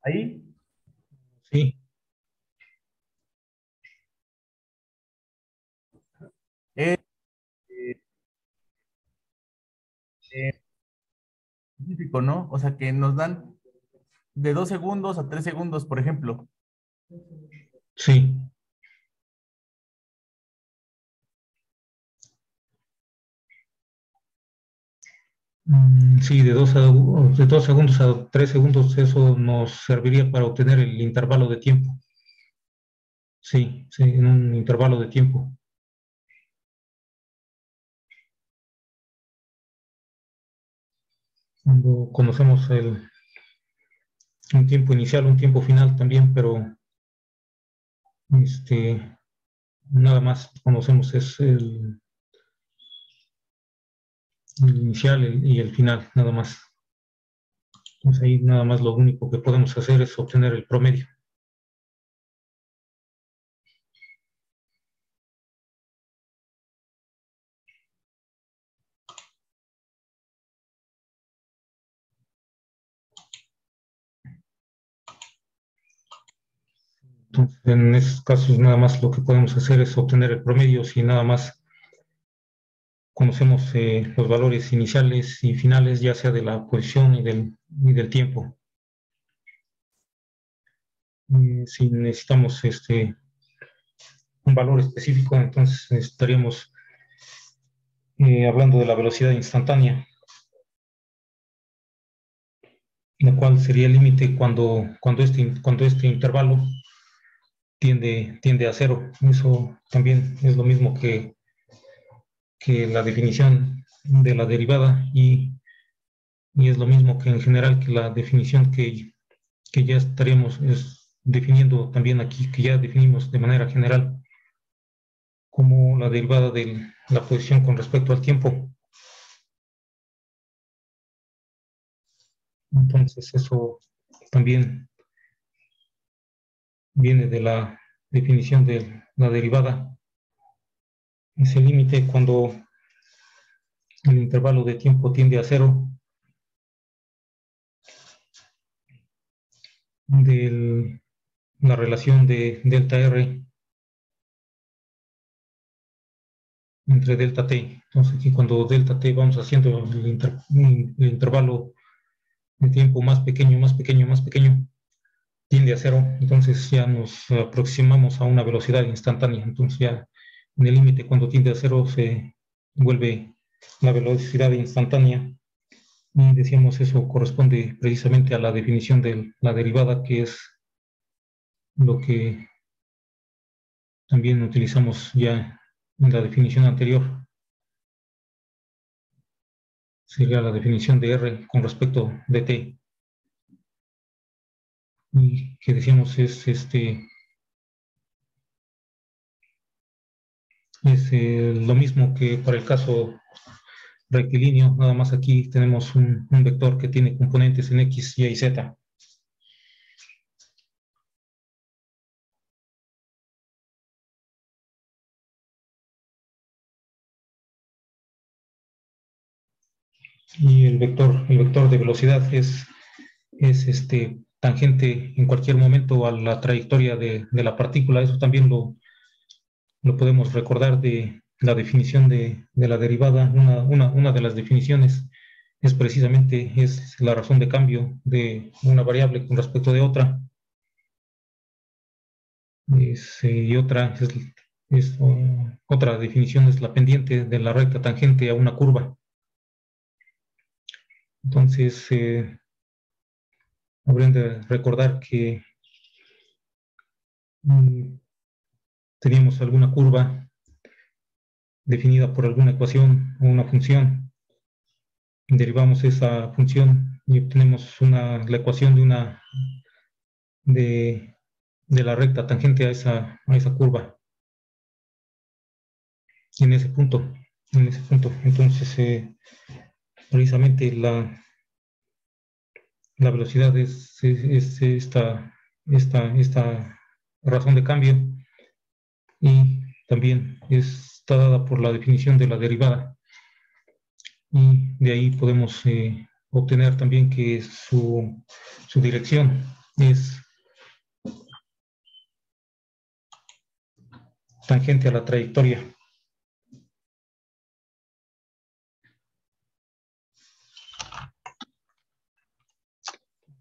D: Ahí.
A: Sí,
D: Eh, eh, Específico, ¿no? O sea, que nos dan de 2 segundos a 3 segundos, por ejemplo.
A: sí. Sí, de 2 segundos a 3 segundos, eso nos serviría para obtener el intervalo de tiempo. Sí, sí, en un intervalo de tiempo. Cuando conocemos un tiempo inicial, un tiempo final también, pero este, nada más conocemos es el inicial y el final, nada más. Entonces ahí nada más lo único que podemos hacer es obtener el promedio. Entonces, en esos casos nada más lo que podemos hacer es obtener el promedio si nada más conocemos los valores iniciales y finales, ya sea de la posición y del tiempo. Si necesitamos un valor específico, entonces estaríamos hablando de la velocidad instantánea, la cual sería el límite cuando este intervalo tiende a cero. Eso también es lo mismo que la definición de la derivada y es lo mismo que en general que la definición que ya estaríamos definiendo también aquí, que ya definimos de manera general como la derivada de la posición con respecto al tiempo. Entonces eso también viene de la definición de la derivada. Ese límite cuando el intervalo de tiempo tiende a cero de la relación de delta R entre delta t. Entonces aquí cuando delta t vamos haciendo el intervalo de tiempo más pequeño, más pequeño, más pequeño, tiende a cero, entonces ya nos aproximamos a una velocidad instantánea. Entonces ya en el límite cuando tiende a cero se vuelve la velocidad instantánea. Y decíamos eso corresponde precisamente a la definición de la derivada, que es lo que también utilizamos ya en la definición anterior. Sería la definición de R con respecto de t. Y que decíamos es lo mismo que para el caso rectilíneo, nada más aquí tenemos un vector que tiene componentes en x, y y z. Y el vector de velocidad es tangente en cualquier momento a la trayectoria de la partícula. Eso también lo podemos recordar de la definición de la derivada. Una de las definiciones es precisamente la razón de cambio de una variable con respecto de otra. Y otra definición es la pendiente de la recta tangente a una curva. Entonces, habrían de recordar que teníamos alguna curva definida por alguna ecuación o una función. Derivamos esa función y obtenemos la ecuación de la recta tangente a esa curva. En ese punto. Entonces, precisamente la velocidad es esta razón de cambio, y también está dada por la definición de la derivada. Y de ahí podemos obtener también que su dirección es tangente a la trayectoria.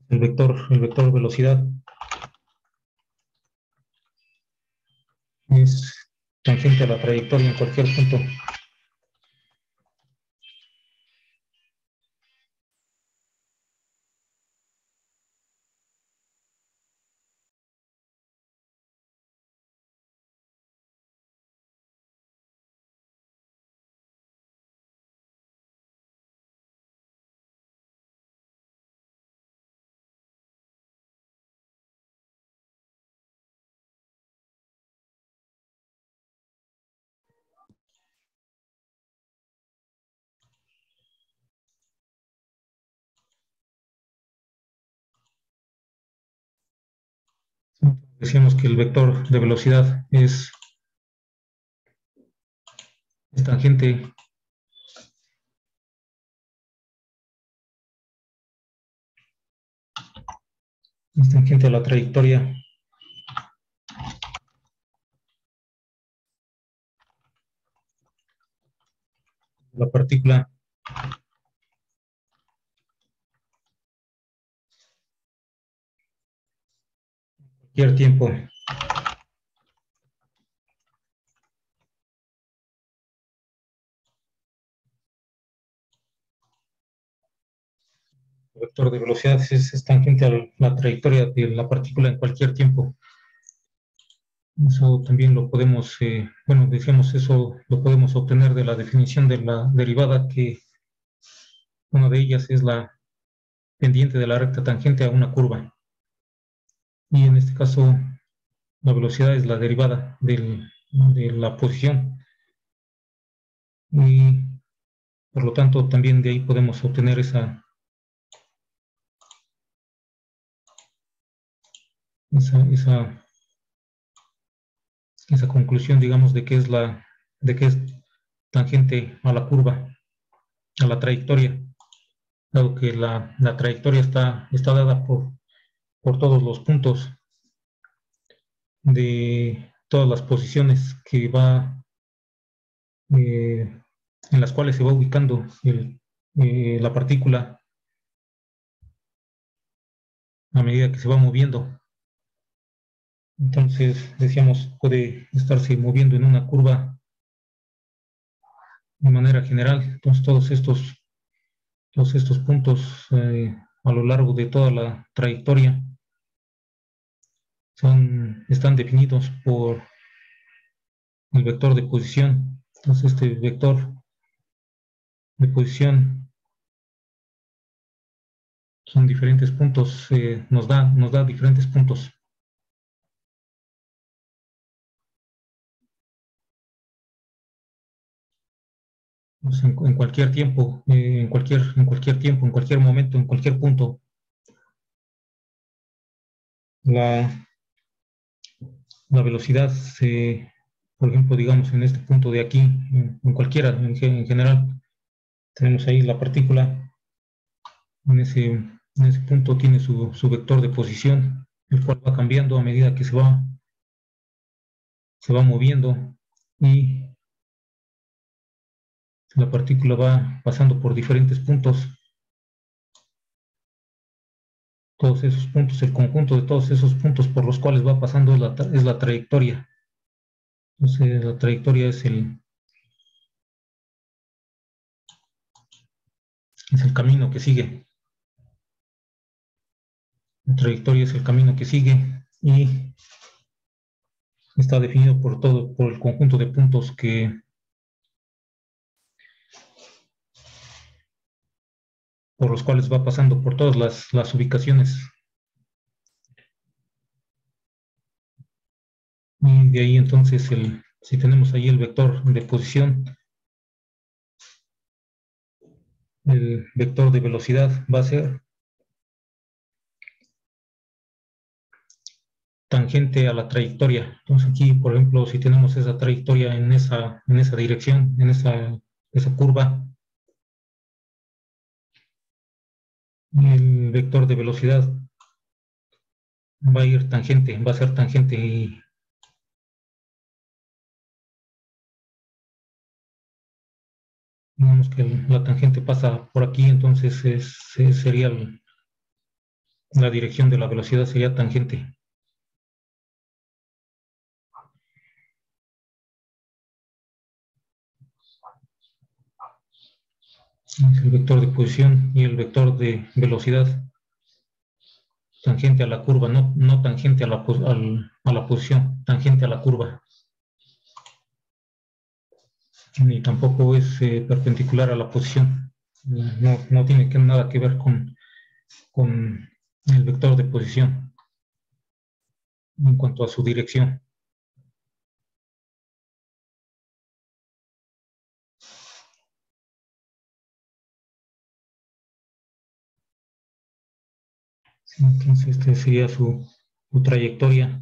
A: El vector velocidad es tangente a la trayectoria en cualquier punto. Decíamos que el vector de velocidad es tangente a la trayectoria de la partícula cualquier tiempo. El vector de velocidad es tangente a la trayectoria de la partícula en cualquier tiempo. Eso también lo podemos, decíamos, eso lo podemos obtener de la definición de la derivada, que una de ellas es la pendiente de la recta tangente a una curva. Y en este caso, la velocidad es la derivada de la posición. Y por lo tanto, también de ahí podemos obtener esa conclusión, digamos, de que es tangente a la curva, a la trayectoria, dado que la trayectoria está dada por todos los puntos de todas las posiciones en las cuales se va ubicando la partícula a medida que se va moviendo. Entonces, decíamos, puede estarse moviendo en una curva de manera general. Entonces, todos estos puntos a lo largo de toda la trayectoria están definidos por el vector de posición. Entonces, este vector de posición son diferentes puntos, nos da diferentes puntos. Pues en cualquier tiempo, en cualquier tiempo, en cualquier momento, en cualquier punto. La velocidad, por ejemplo, digamos en este punto de aquí, en cualquiera, en general, tenemos ahí la partícula. En ese punto tiene su vector de posición, el cual va cambiando a medida que se va moviendo, y la partícula va pasando por diferentes puntos. todos esos puntos, el conjunto de todos esos puntos por los cuales va pasando es la trayectoria. Entonces, la trayectoria es el camino que sigue. La trayectoria es el camino que sigue y está definido por el conjunto de puntos por los cuales va pasando por todas las ubicaciones. Y de ahí entonces, si tenemos ahí el vector de posición, el vector de velocidad va a ser tangente a la trayectoria. Entonces aquí, por ejemplo, si tenemos esa trayectoria en esa dirección, en esa curva, el vector de velocidad va a ir tangente, va a ser tangente y digamos que la tangente pasa por aquí, entonces sería la dirección de la velocidad sería tangente. Es el vector de posición y el vector de velocidad tangente a la curva, no tangente a la posición, tangente a la curva. Ni tampoco es perpendicular a la posición. No tiene nada que ver con el vector de posición en cuanto a su dirección. Sí, entonces, este sería su trayectoria.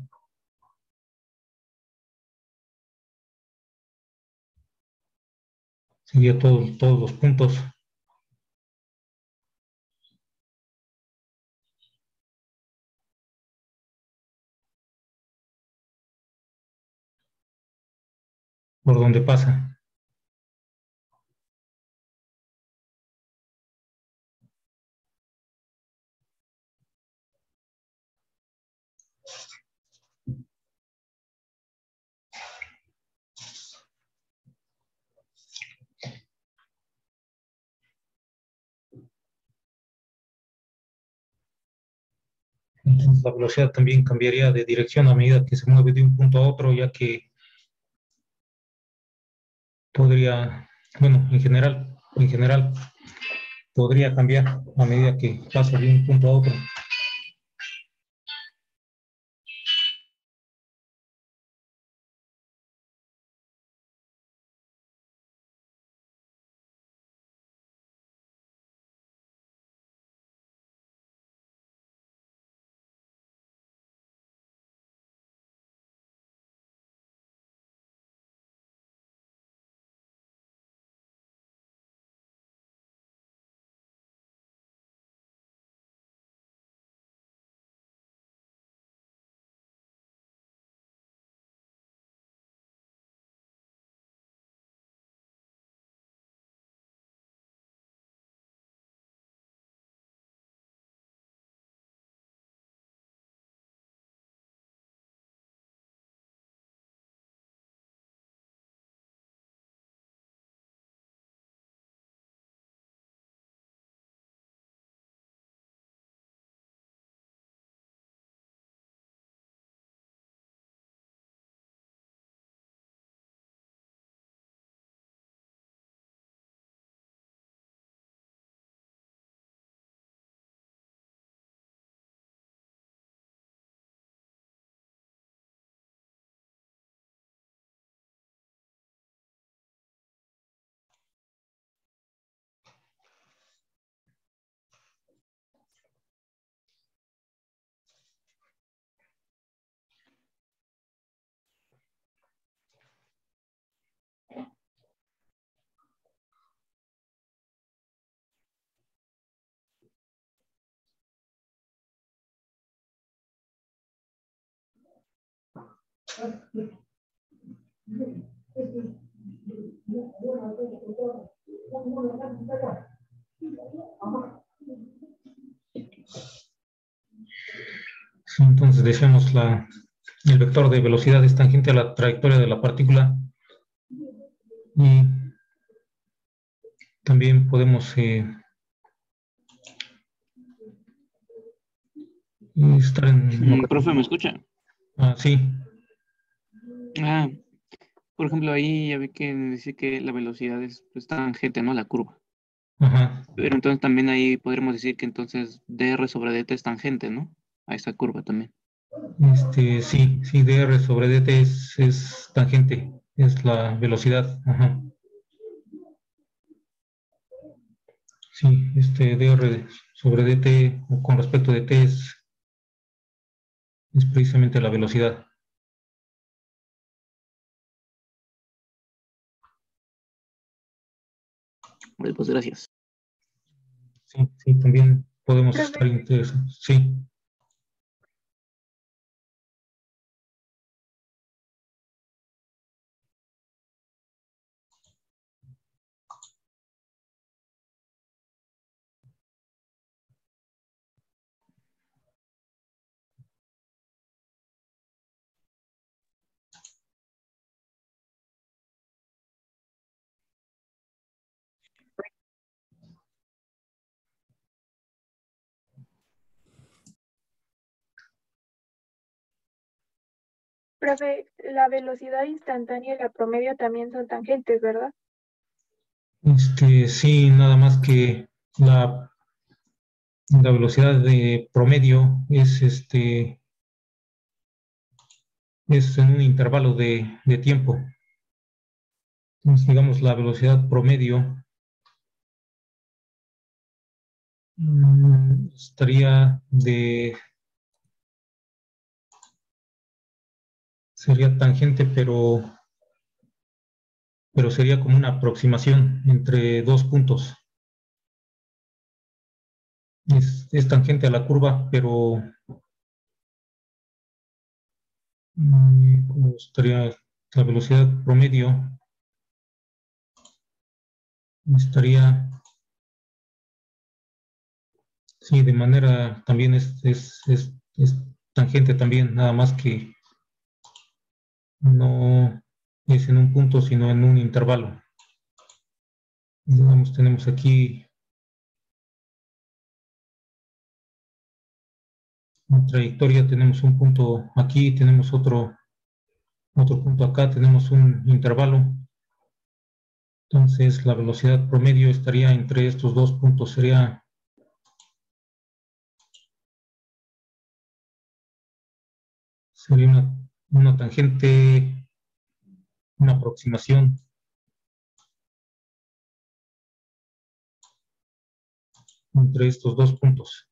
A: Sería todos los puntos. Por donde pasa. Entonces la velocidad también cambiaría de dirección a medida que se mueve de un punto a otro, ya que podría, bueno, en general podría cambiar a medida que pasa de un punto a otro. Sí, entonces decíamos el vector de velocidad es tangente a la trayectoria de la partícula y también podemos estar en...
E: Profe, ¿me escucha?
A: Sí,
E: Ah, por ejemplo, ahí ya vi que dice que la velocidad es pues, tangente, ¿no? La curva.
A: ajá.
E: Pero entonces también ahí podríamos decir que entonces dr sobre dt es tangente, ¿no? A esa curva también.
A: Sí, dr sobre dt es tangente, es la velocidad, ajá. Sí, dr sobre dt o con respecto de t es precisamente la velocidad.
E: Vale, pues gracias.
A: Sí, también podemos estar
F: Profe,
A: interesados. Sí,
F: profe, la velocidad instantánea y la promedio también son tangentes, ¿verdad?
A: sí, nada más que la velocidad de promedio es en un intervalo de tiempo. Entonces, digamos, la velocidad promedio sería tangente, pero sería como una aproximación entre dos puntos. Es tangente a la curva, pero ¿cómo estaría la velocidad promedio? Estaría, sí, de manera también es tangente también, nada más que no es en un punto, sino en un intervalo. Digamos, tenemos aquí una trayectoria, tenemos un punto aquí, tenemos otro punto acá, tenemos un intervalo. Entonces, la velocidad promedio estaría entre estos dos puntos, sería una tangente, una aproximación entre estos dos puntos.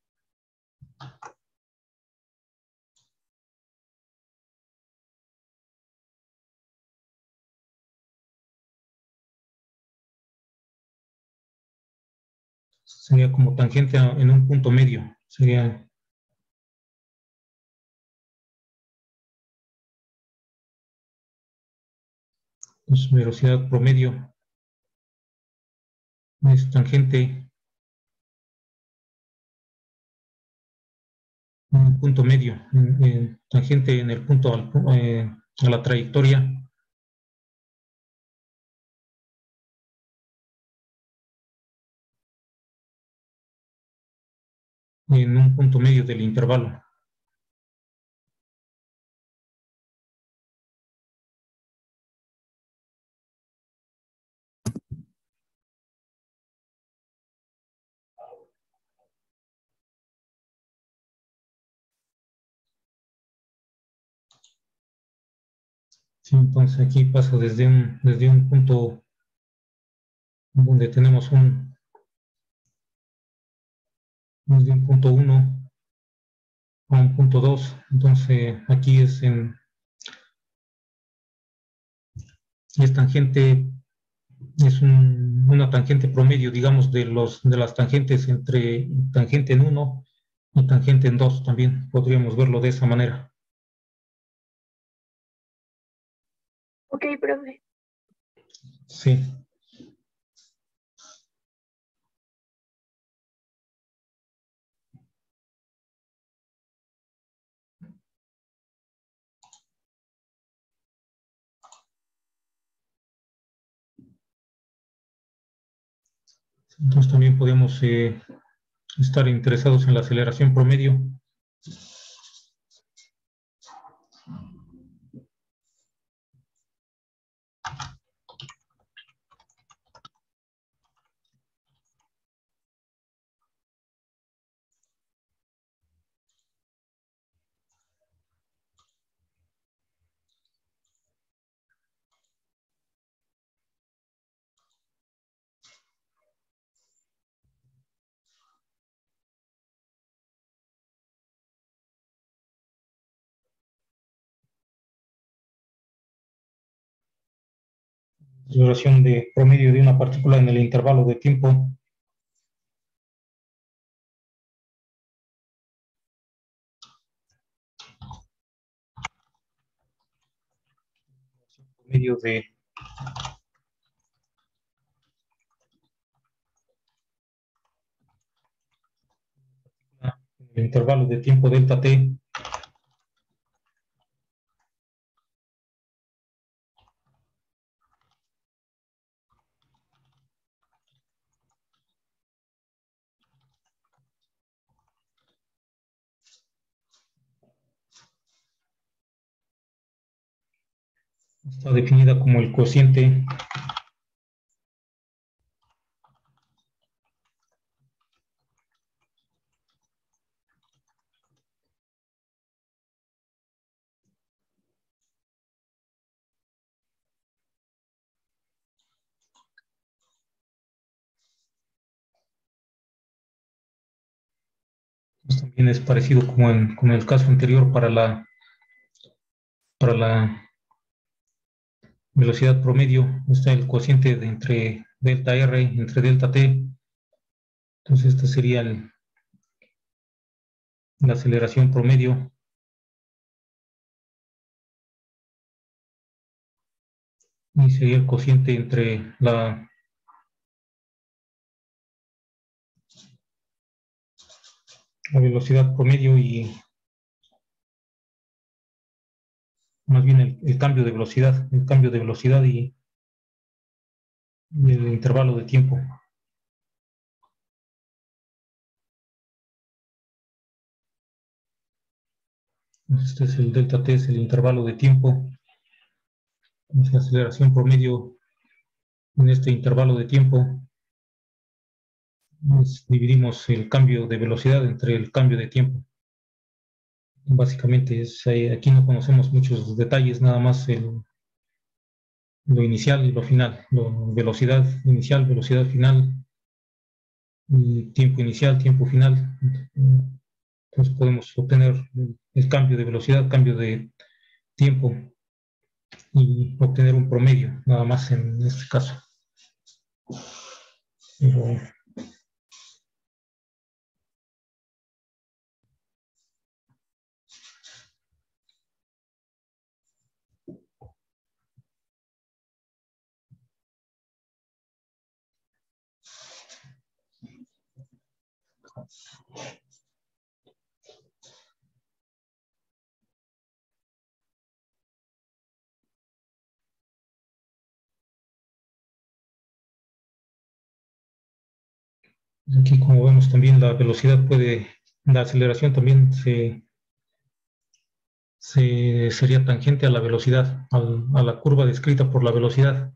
A: Sería como tangente en un punto medio. Sería pues, velocidad promedio es tangente en un punto medio, tangente en el punto a la trayectoria en un punto medio del intervalo. Sí, entonces aquí pasa desde un punto donde tenemos desde un punto 1 a un punto 2. Entonces aquí es tangente, una tangente promedio, digamos, de las tangentes entre tangente en 1 y tangente en 2 también podríamos verlo de esa manera.
F: Ok, profe.
A: Sí. Entonces también podemos estar interesados en la aceleración promedio. Duración de promedio de una partícula en el intervalo de tiempo. Promedio de el intervalo de tiempo delta t. Está definida como el cociente pues también es parecido como con el caso anterior para la velocidad promedio. Está el cociente de entre delta r entre delta t. Entonces esta sería la aceleración promedio. Y sería el cociente entre la velocidad promedio y más bien el cambio de velocidad, y el intervalo de tiempo. Este es el delta t, es el intervalo de tiempo. La aceleración promedio en este intervalo de tiempo. Dividimos el cambio de velocidad entre el cambio de tiempo. Básicamente aquí no conocemos muchos detalles, nada más lo inicial y lo final, velocidad inicial, velocidad final, y tiempo inicial, tiempo final. Entonces podemos obtener el cambio de velocidad, cambio de tiempo y obtener un promedio, nada más en este caso. Pero aquí, como vemos, también la velocidad la aceleración también sería tangente a la velocidad, a la curva descrita por la velocidad.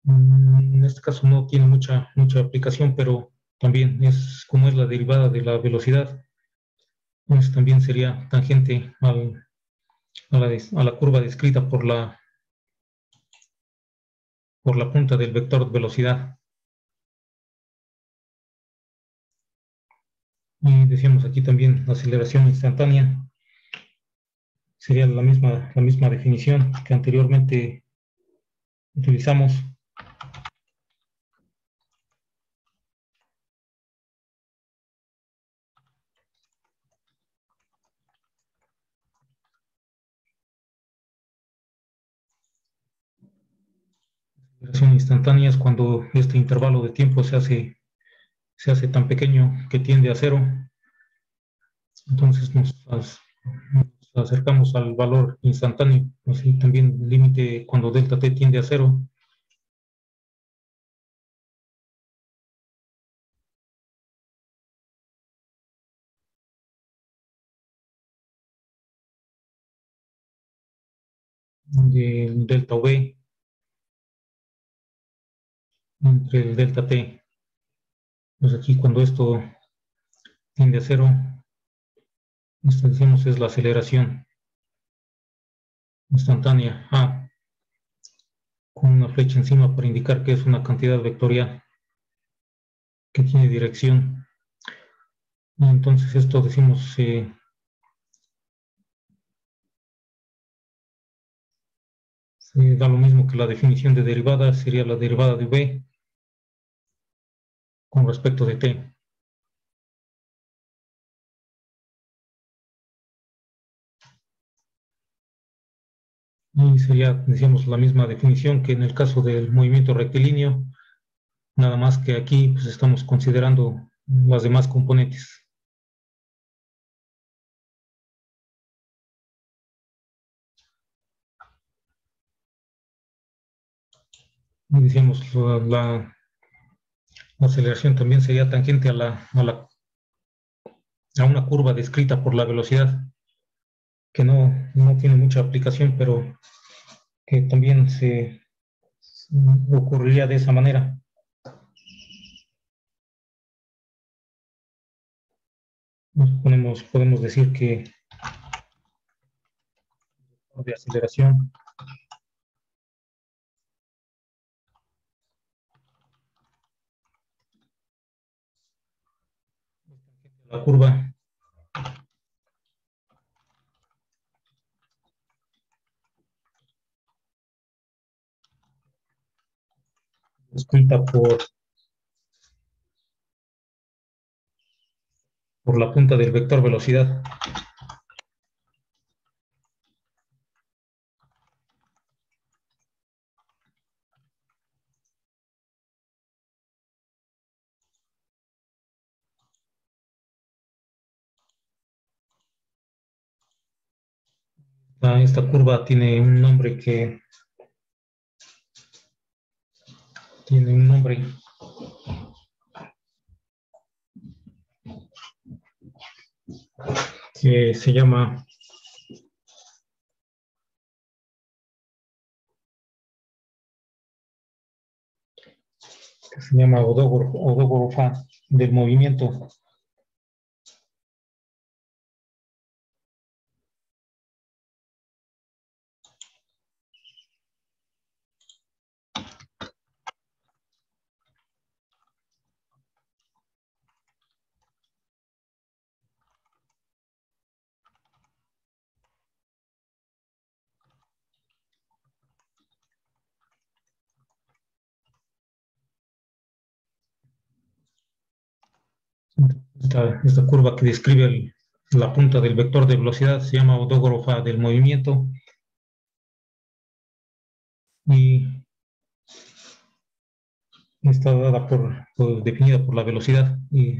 A: En este caso no tiene mucha aplicación, pero también como es la derivada de la velocidad, pues también sería tangente a la curva descrita por la punta del vector de velocidad. Y decíamos aquí también la aceleración instantánea. Sería la misma definición que anteriormente utilizamos. Aceleración instantánea es cuando este intervalo de tiempo se hace tan pequeño que tiende a cero. Entonces nos acercamos al valor instantáneo. Así también el límite cuando delta t tiende a cero. del delta V entre el delta T. Pues aquí cuando esto tiende a cero, esto decimos es la aceleración instantánea A, con una flecha encima para indicar que es una cantidad vectorial que tiene dirección. Y entonces esto decimos da lo mismo que la definición de derivada, sería la derivada de V con respecto de T. Y sería, decíamos, la misma definición que en el caso del movimiento rectilíneo, nada más que aquí pues, estamos considerando las demás componentes. Y decíamos, la aceleración también sería tangente a una curva descrita por la velocidad, que no tiene mucha aplicación, pero que también se ocurriría de esa manera. Podemos decir que de aceleración la curva descrita por la punta del vector velocidad. Esta curva tiene un nombre que se llama odógrafo del movimiento. Esta curva que describe la punta del vector de velocidad se llama odógrafa del movimiento y está dada definida por la velocidad y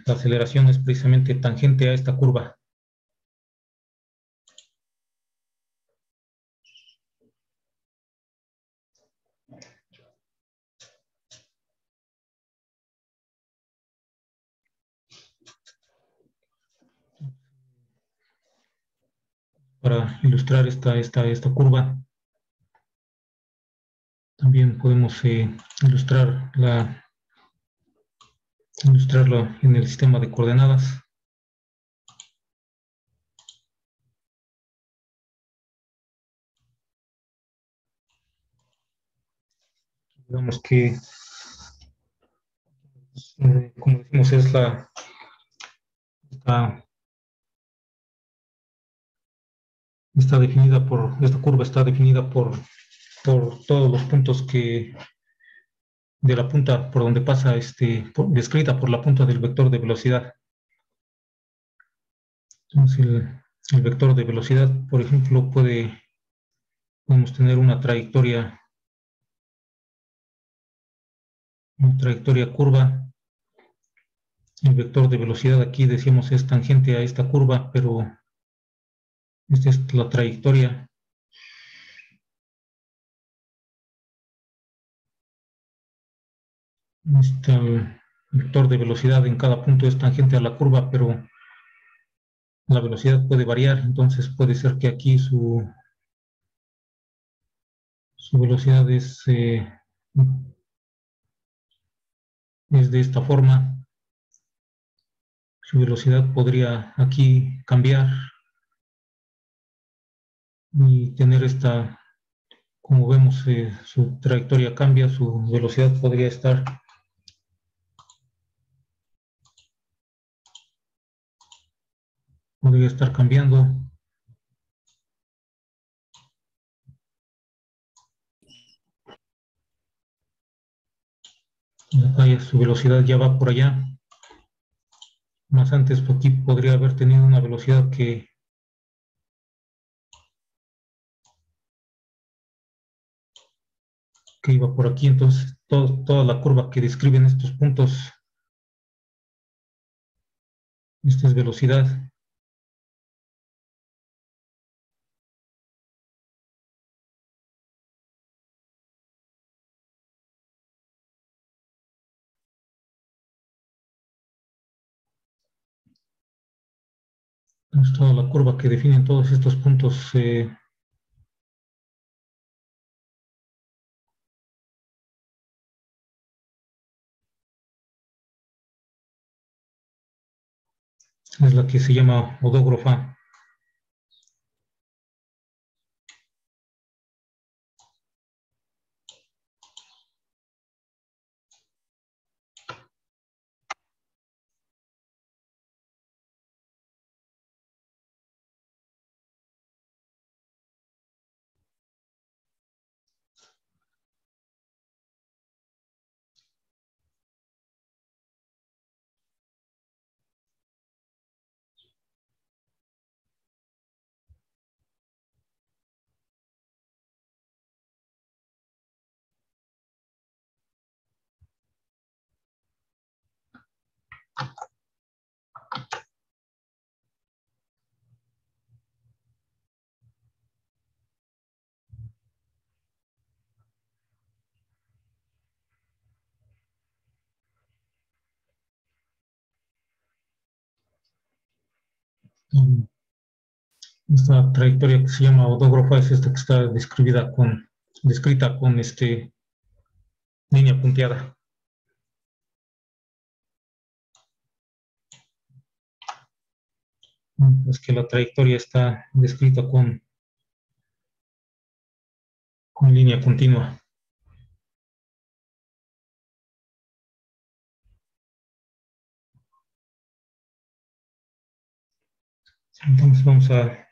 A: la aceleración es precisamente tangente a esta curva. Para ilustrar esta curva, también podemos ilustrarla en el sistema de coordenadas. Digamos que, como decimos, esta curva está definida por todos los puntos de la punta por donde pasa, descrita por la punta del vector de velocidad. Entonces, el vector de velocidad, por ejemplo, podemos tener una trayectoria curva. El vector de velocidad aquí decimos es tangente a esta curva, pero esta es la trayectoria. El vector de velocidad en cada punto es tangente a la curva, pero la velocidad puede variar, entonces puede ser que aquí su velocidad es de esta forma. Su velocidad podría aquí cambiar y tener esta, como vemos, su trayectoria cambia, su velocidad podría estar cambiando. Acá su velocidad ya va por allá. Más antes aquí podría haber tenido una velocidad que iba por aquí, entonces toda la curva que describen estos puntos, esta es velocidad. Es toda la curva que definen todos estos puntos. Es la que se llama odógrofa. Esta trayectoria que se llama odógrofa es esta que está descrita con línea punteada. Es que la trayectoria está descrita con línea continua. Entonces vamos a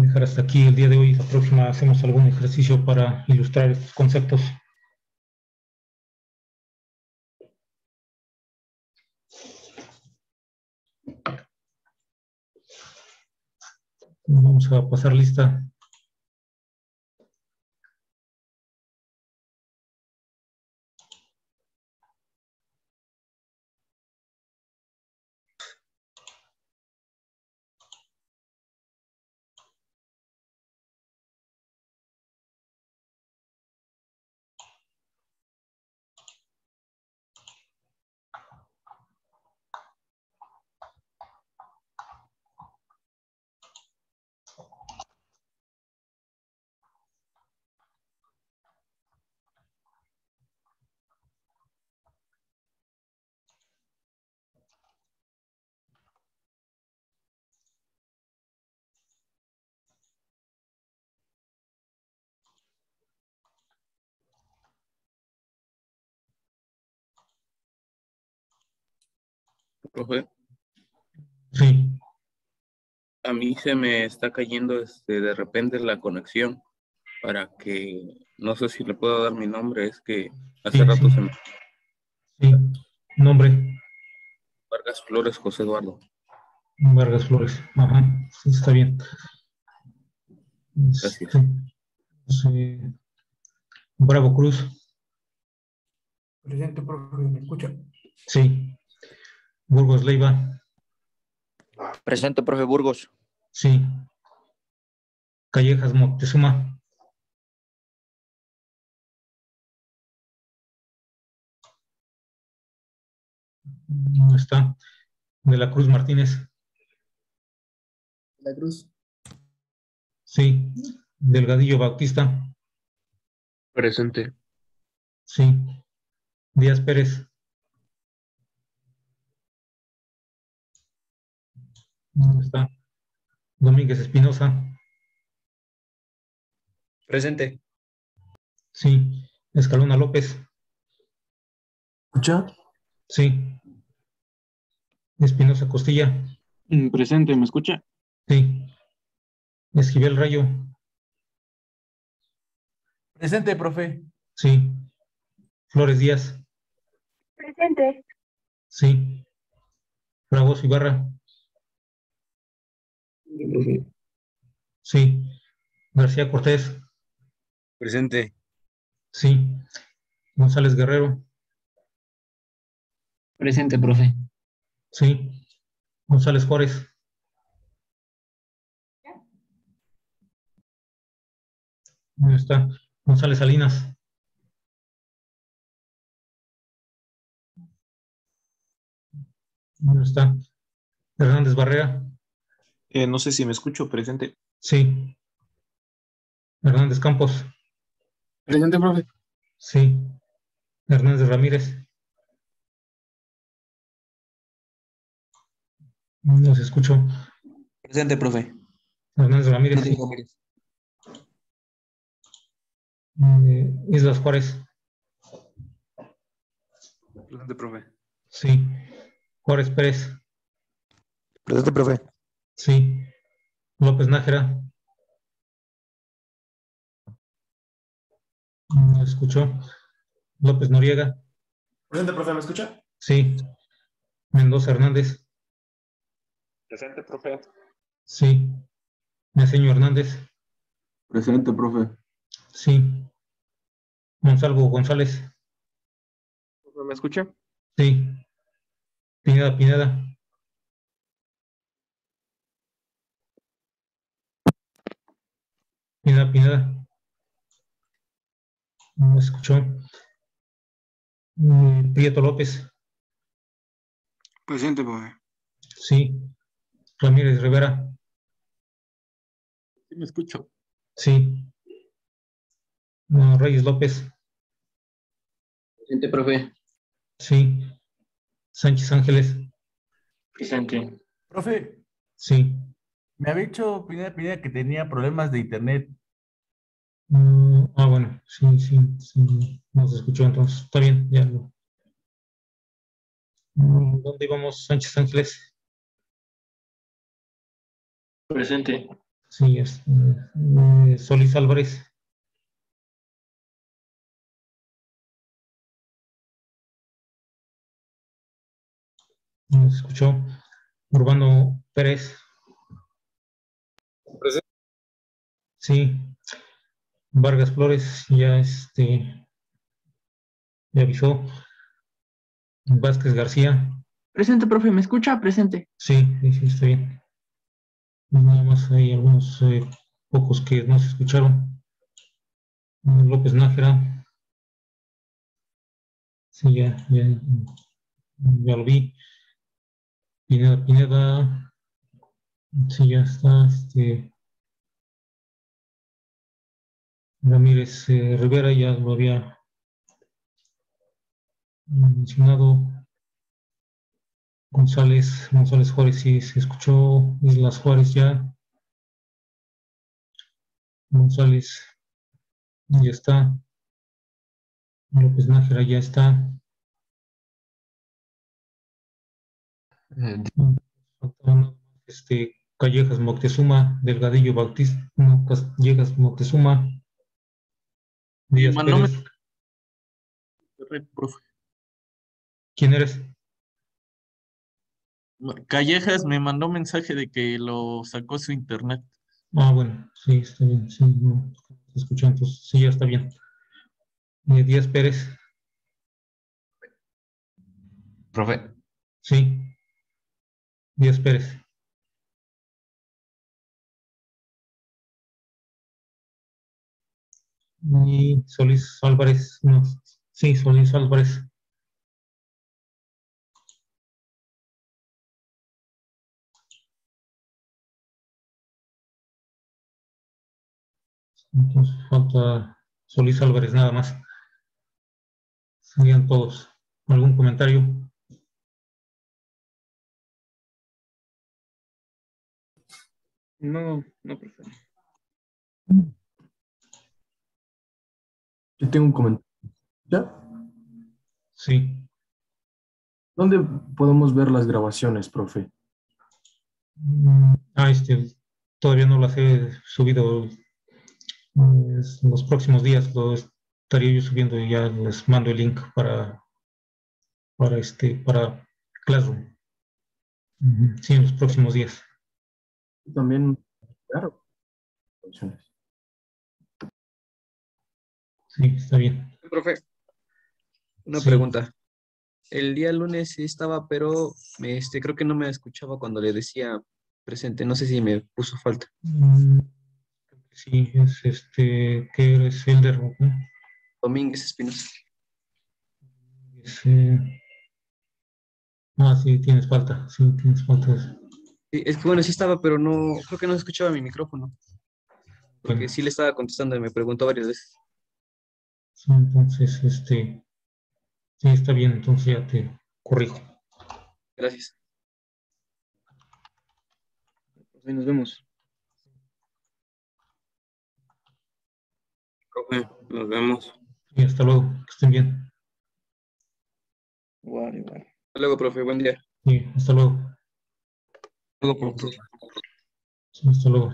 A: dejar hasta aquí el día de hoy. La próxima hacemos algún ejercicio para ilustrar estos conceptos. Vamos a pasar lista.
C: Profe,
A: Sí,
C: a mí se me está cayendo de repente la conexión para que, no sé si le puedo dar mi nombre, es que hace
A: sí,
C: rato
A: sí,
C: se me...
A: sí. Nombre,
C: Vargas Flores José Eduardo.
A: Vargas Flores. Ajá, sí, está bien.
C: Gracias.
A: Sí. Bravo Cruz.
G: Presente, profe, ¿me escucha?
A: Sí. Burgos Leiva.
H: Presente, profe Burgos.
A: Sí. Callejas Moctezuma. No está. De la Cruz Martínez.
G: La Cruz.
A: Sí. Delgadillo Bautista.
B: Presente.
A: Sí. Díaz Pérez. ¿Dónde está? Domínguez Espinosa.
G: Presente.
A: Sí. Escalona López.
G: ¿Escucha?
A: Sí. Espinosa Costilla.
E: Presente, ¿me escucha?
A: Sí. Esquivel Rayo.
D: Presente, profe.
A: Sí. Flores Díaz.
F: Presente.
A: Sí. Fragoso Ibarra.
B: Profe.
A: Sí. García Cortés.
G: Presente.
A: Sí. González Guerrero.
E: Presente, profe.
A: Sí. González Juárez. ¿Dónde está? González Salinas. ¿Dónde está? Hernández Barrera.
I: No sé si me escucho, presente.
A: Sí. Hernández Campos.
G: Presente, profe.
A: Sí. Hernández Ramírez. No se escuchó.
G: Presente, profe.
A: Hernández Ramírez.
G: Hernández Ramírez.
A: Islas Juárez.
G: Presente, profe.
A: Sí. Juárez Pérez.
H: Presente, profe.
A: Sí. López Nájera. No se escuchó. López Noriega.
G: Presente, profe, ¿me escucha?
A: Sí. Mendoza Hernández.
I: Presente, profe.
A: Sí. Meseño Hernández.
B: Presente, profe.
A: Sí. Monsalvo González.
B: ¿Me escucha?
A: Sí. Pineda Pineda. Pineda Pineda. No se escuchó. Prieto López.
G: Presente, profe.
A: Sí. Ramírez Rivera.
B: Sí, me escucho.
A: Sí. Reyes López.
E: Presente, profe.
A: Sí. Sánchez Ángeles.
E: Presente.
D: Profe,
A: Sí.
D: me había dicho Pineda que tenía problemas de internet.
A: Bueno. Sí, sí, sí. No se escuchó entonces. Está bien. Ya. ¿Dónde íbamos? Sánchez Ángeles.
E: Presente.
A: Sí. Solís Álvarez. No se escuchó. Urbano Pérez.
G: Presente.
A: Sí. Vargas Flores. Ya ya avisó. Vázquez García.
E: Presente, profe, ¿me escucha? Presente.
A: Sí, sí, sí, está bien. Nada más hay algunos pocos que no se escucharon. López Nájera. Sí, ya lo vi. Pineda Pineda. Sí, ya está. Ramírez Rivera, ya lo había mencionado. González Juárez, sí se escuchó. Islas Juárez ya. González ya está. López Nájera ya está. Faltaba nada más, Callejas Moctezuma, Delgadillo Bautista, no, Callejas Moctezuma, Díaz
B: mandó
A: Pérez.
B: Profe.
A: ¿Quién eres?
B: Callejas me mandó mensaje de que lo sacó su internet.
A: Bueno, sí, está bien, sí, no, te escucho, entonces, sí, ya está bien. Díaz Pérez,
G: Profe.
A: sí, Díaz Pérez. Y Solís Álvarez, no, sí, Solís Álvarez. Entonces falta Solís Álvarez nada más. Serían todos. ¿Algún comentario?
E: No, profe.
J: Yo tengo un comentario. ¿Ya?
A: Sí.
J: ¿Dónde podemos ver las grabaciones, profe?
A: Todavía no las he subido. En los próximos días lo estaría yo subiendo y ya les mando el link para Classroom. Sí, en los próximos días.
J: También, claro. Grabaciones.
A: Sí, está bien.
G: Profe, una
A: Sí.
G: pregunta. El día lunes sí estaba, pero creo que no me escuchaba cuando le decía presente. No sé si me puso falta.
A: Sí, es que eres Elder, ¿no?
G: Domínguez Espinosa.
A: Es, sí, tienes falta. Sí, tienes falta.
G: Sí, es que bueno, sí estaba, pero no, creo que no se escuchaba mi micrófono. Porque
A: Bueno,
G: sí le estaba contestando y me preguntó varias veces.
A: sí, entonces, sí, está bien, entonces ya te corrijo.
G: Gracias.
E: Profe, nos vemos.
C: Profe, nos vemos.
A: Y hasta luego, que estén bien.
E: Igual.
G: Hasta luego, profe. Buen día.
A: Sí, hasta luego.
G: Hasta luego, profe.
A: Sí, hasta luego.